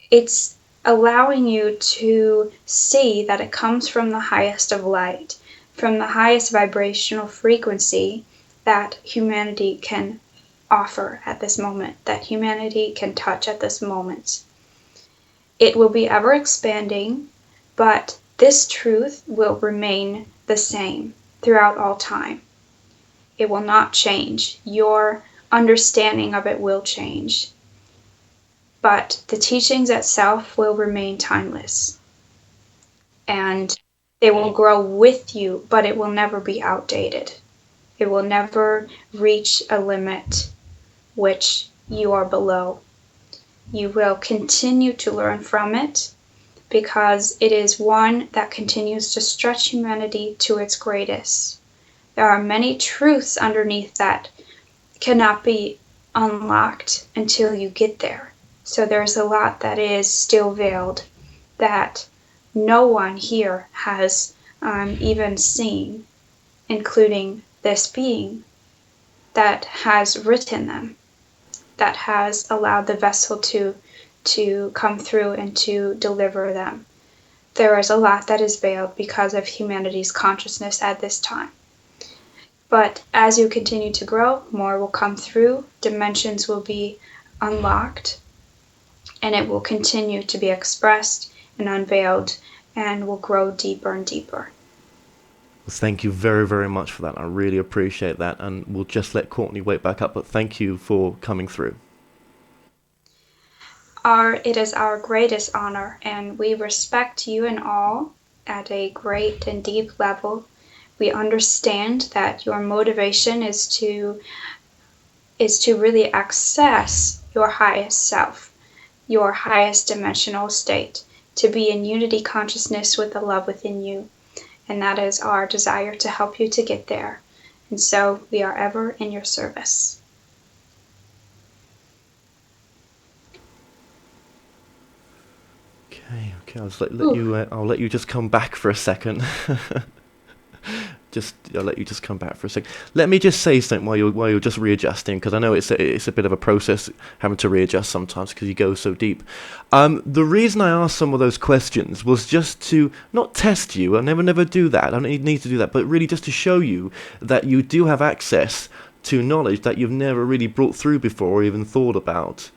it's allowing you to see that it comes from the highest of light, from the highest vibrational frequency that humanity can offer at this moment, that humanity can touch at this moment. It will be ever expanding, but this truth will remain the same throughout all time. It will not change. Your understanding of it will change. But the teachings itself will remain timeless. And they will grow with you, but it will never be outdated. It will never reach a limit which you are below. You will continue to learn from it because it is one that continues to stretch humanity to its greatest. There are many truths underneath that cannot be unlocked until you get there. So there's a lot that is still veiled that no one here has even seen, including this being that has written them, that has allowed the vessel to come through and to deliver them. There is a lot that is veiled because of humanity's consciousness at this time. But as you continue to grow, more will come through, dimensions will be unlocked, and it will continue to be expressed and unveiled and will grow deeper and deeper. Thank you very, very much for that. I really appreciate that. And we'll just let Courtney wait back up, but thank you for coming through. It is our greatest honor, and we respect you and all at a great and deep level. We understand that your motivation is to really access your highest self, your highest dimensional state, to be in unity consciousness with the love within you. And that is our desire to help you to get there. And so we are ever in your service. Okay. I'll let you just come back for a second. I'll let you just come back for a second. Let me just say something while you're just readjusting, because I know it's a bit of a process having to readjust sometimes because you go so deep. The reason I asked some of those questions was just to not test you. I never do that. I don't need to do that, but really just to show you that you do have access to knowledge that you've never really brought through before or even thought about.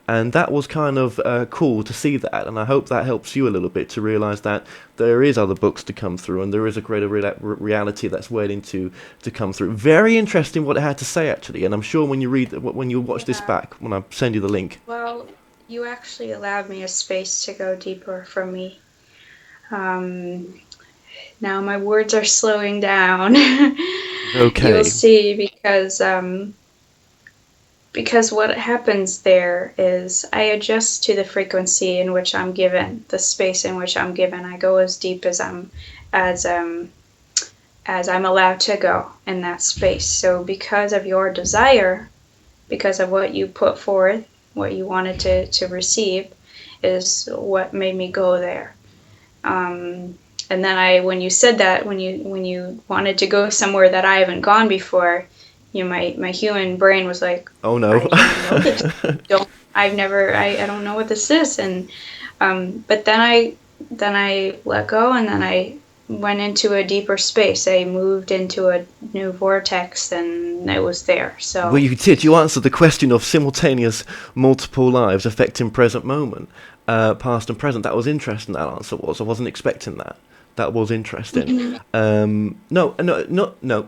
And that was kind of cool to see that, and I hope that helps you a little bit to realise that there is other books to come through, and there is a greater reality that's waiting to come through. Very interesting what it had to say, actually, and I'm sure when you watch this back, when I send you the link. Well, you actually allowed me a space to go deeper for me. Now my words are slowing down. Okay. You'll see, because what happens there is I adjust to the frequency in which I'm given, the space in which I'm given. I go as deep as I'm allowed to go in that space. So because of your desire, because of what you put forth, what you wanted to receive, is what made me go there. And then when you said that, when you wanted to go somewhere that I haven't gone before, my human brain was like, oh no, I don't know this. I don't know what this is. And but then I let go, and then I went into a deeper space. I moved into a new vortex, and it was there. So well, you did. You answered the question of simultaneous multiple lives affecting present moment, past and present. That was interesting. That answer was. I wasn't expecting that. That was interesting. No.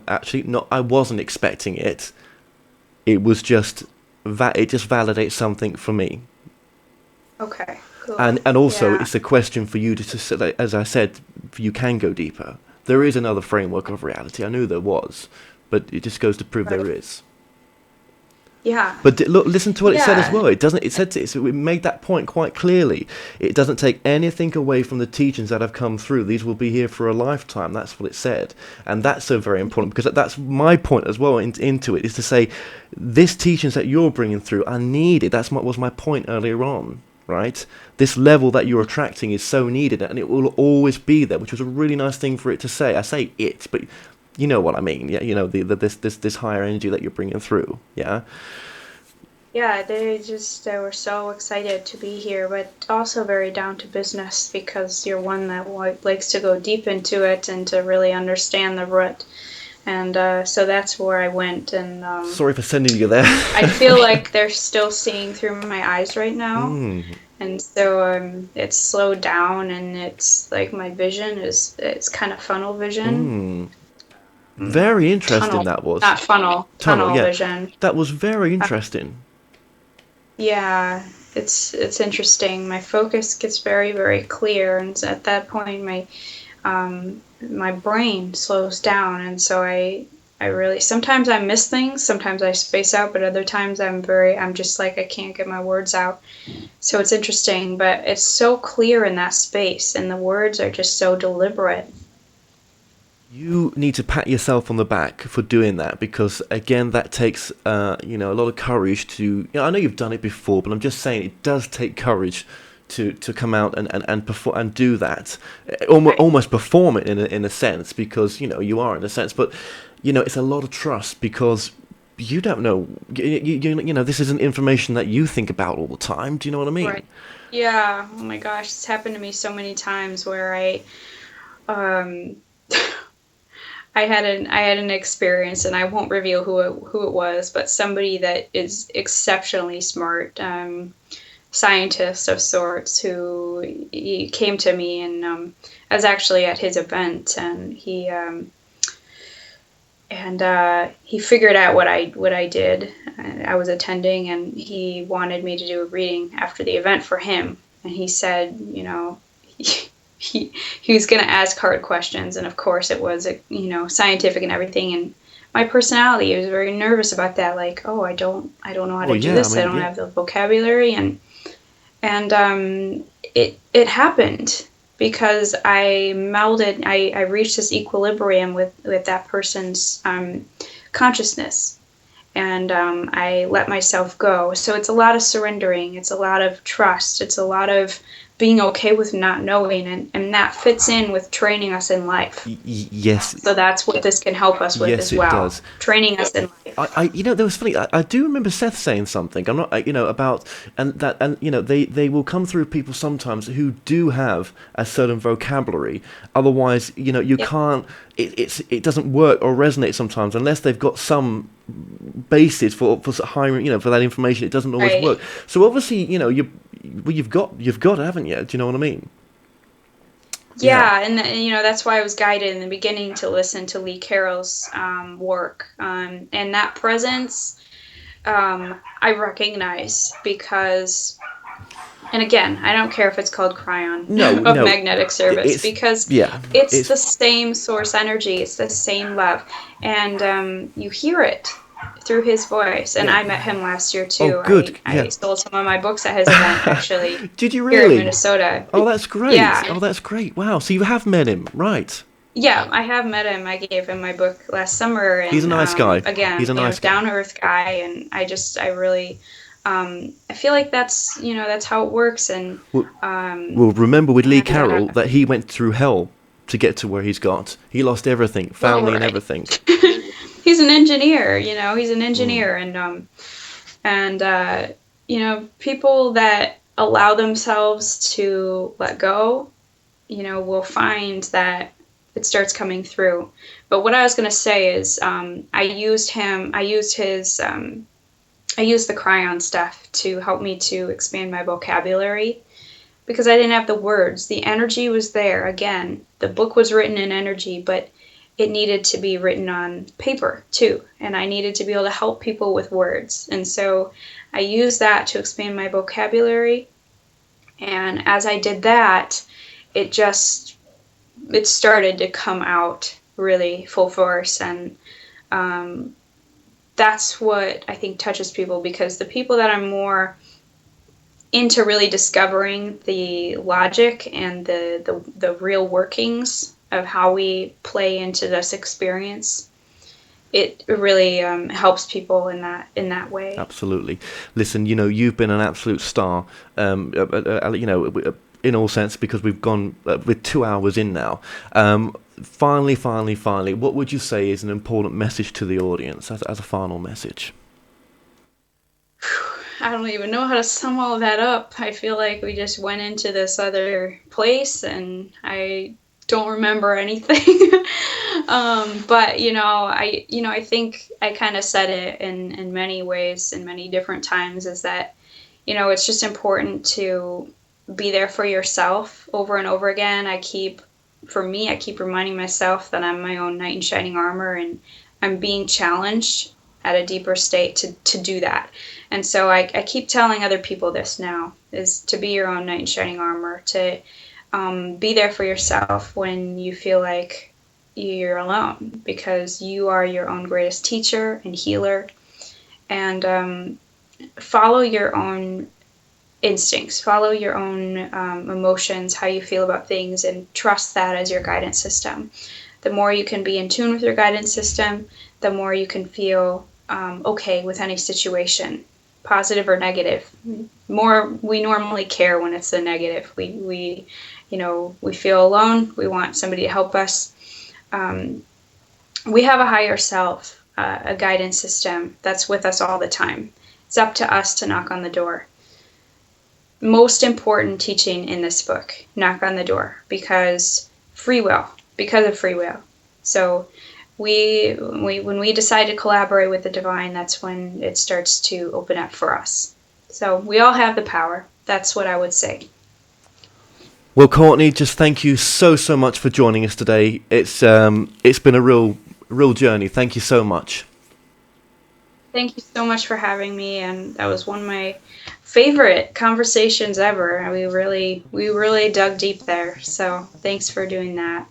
Actually, not. I wasn't expecting it. It was just that it just validates something for me. Okay. Cool. And also, it's a question for you to, as I said, you can go deeper. There is another framework of reality. I knew there was, but it just goes to prove there is. Yeah. But look, listen to what it said as well. It made that point quite clearly. It doesn't take anything away from the teachings that have come through. These will be here for a lifetime. That's what it said. And that's so very important, because that's my point as well into it, is to say, these teachings that you're bringing through are needed. Was my point earlier on, right? This level that you're attracting is so needed, and it will always be there, which was a really nice thing for it to say. I say it, but you know what I mean, yeah. This higher energy that you're bringing through, yeah. Yeah, they were so excited to be here, but also very down to business because you're one that likes to go deep into it and to really understand the root. And so that's where I went, and Sorry for sending you there. I feel like they're still seeing through my eyes right now. Mm, And so it's slowed down, and it's like my vision is it's kind of funnel vision, mm. Very interesting tunnel, that was. not funnel, Tunnel, tunnel yeah. vision. That was very interesting. Yeah, it's interesting. My focus gets very, very clear, and at that point, my brain slows down, and so I really sometimes I miss things, sometimes I space out, but other times I'm just like I can't get my words out. So it's interesting, but it's so clear in that space, and the words are just so deliberate. You need to pat yourself on the back for doing that because, again, that takes a lot of courage to. I know you've done it before, but I'm just saying it does take courage to come out and perform and do that, Right. almost perform it in a sense because you are in a sense, but it's a lot of trust because you don't know this isn't information that you think about all the time. Do you know what I mean? Right. Yeah. Oh my gosh, it's happened to me so many times where um I had an experience, and I won't reveal who it was, but somebody that is exceptionally smart, scientist of sorts, who he came to me, and I was actually at his event, and he figured out what I did. I was attending, and he wanted me to do a reading after the event for him, and he said, he was going to ask hard questions, and of course it was scientific and everything, and my personality, I was very nervous about that, like, oh, I don't know how Well, to do yeah, I this, I mean, don't yeah. have the vocabulary, and it happened because I reached this equilibrium with that person's consciousness, and I let myself go. So it's a lot of surrendering, it's a lot of trust, it's a lot of being okay with not knowing, and that fits in with training us in life. Yes, So that's what this can help us with yes, as it well, does. training us in life. There was funny. I do remember Seth saying something. I'm not, about and they will come through people sometimes who do have a certain vocabulary. Otherwise, you Yeah, can't. It doesn't work or resonate sometimes unless they've got some basis for hiring. For that information. It doesn't always right. work. So obviously, you've got, haven't you? Do you know what I mean? Yeah. Yeah, and that's why I was guided in the beginning to listen to Lee Carroll's work, and that presence I recognize because, and again, I don't care if it's called Cryon No, of no. magnetic service It's because yeah. it's It's the same source energy, it's the same love, and you hear it through his voice. And yeah. I met him last year Oh, too. good. I Yeah. sold some of my books at his event actually Did you here in really? Minnesota. Oh, that's great. Yeah. Oh, that's great. Wow. So you have met him, right? Yeah, I have met him. I gave him my book last summer, He's a and nice guy. again, He's a nice guy. down to earth guy, and I really, I feel like that's how it works, and Well, um, well, remember with Lee and Carroll that he went through hell to get to where he's got. He lost everything, well, family and right. everything. He's an engineer, he's an Mm. engineer, and people that allow themselves to let go, will find that it starts coming through. But what I was going to say is, I used the Cryon stuff to help me to expand my vocabulary because I didn't have the words. The energy was there. Again, the book was written in energy, but it needed to be written on paper too. And I needed to be able to help people with words. And so I used that to expand my vocabulary. And as I did that, it started to come out really full force. And um, that's what I think touches people, because the people that are more into really discovering the logic and the real workings of how we play into this experience, it really helps people in that way. Absolutely. Listen, you've been an absolute star. In all sense, because we've gone with 2 hours in now. Finally, what would you say is an important message to the audience as a final message? I don't even know how to sum all that up. I feel like we just went into this other place and I don't remember anything. But I think I kind of said it in many ways, in many different times, is that, it's just important to be there for yourself over and over again. I keep reminding myself that I'm my own knight in shining armor, and I'm being challenged at a deeper state to do that. And so I keep telling other people this now, is to be your own knight in shining armor, to be there for yourself when you feel like you're alone, because you are your own greatest teacher and healer. And follow your own instincts, follow your own emotions, how you feel about things, and trust that as your guidance system. The more you can be in tune with your guidance system, the more you can feel okay with any situation, positive or negative. We normally care when it's the negative. We feel alone. We want somebody to help us. We have a higher self, a guidance system that's with us all the time. It's up to us to knock on the door. Most important teaching in this book, knock on the door, because of free will. So when we decide to collaborate with the divine, that's when it starts to open up for us. So we all have the power. That's what I would say. Well, Courtney, just thank you so much for joining us today. It's been a real journey. Thank you so much. Thank you so much for having me, and that was one of my favorite conversations ever. We really dug deep there. So thanks for doing that.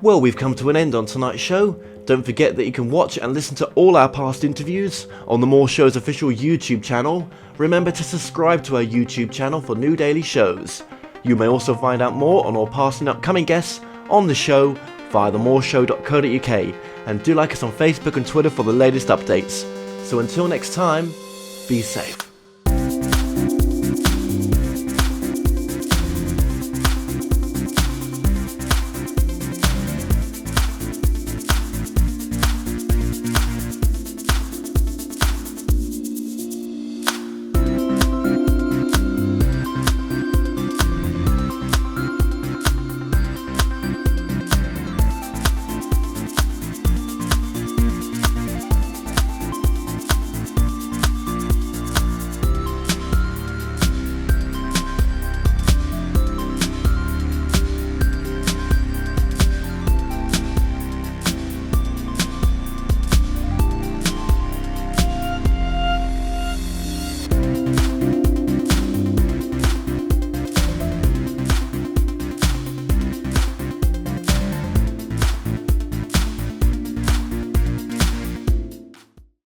Well, we've come to an end on tonight's show. Don't forget that you can watch and listen to all our past interviews on the More Show's official YouTube channel. Remember to subscribe to our YouTube channel for new daily shows. You may also find out more on all past and upcoming guests on the show via themoreshow.co.uk, and do like us on Facebook and Twitter for the latest updates. So until next time, be safe.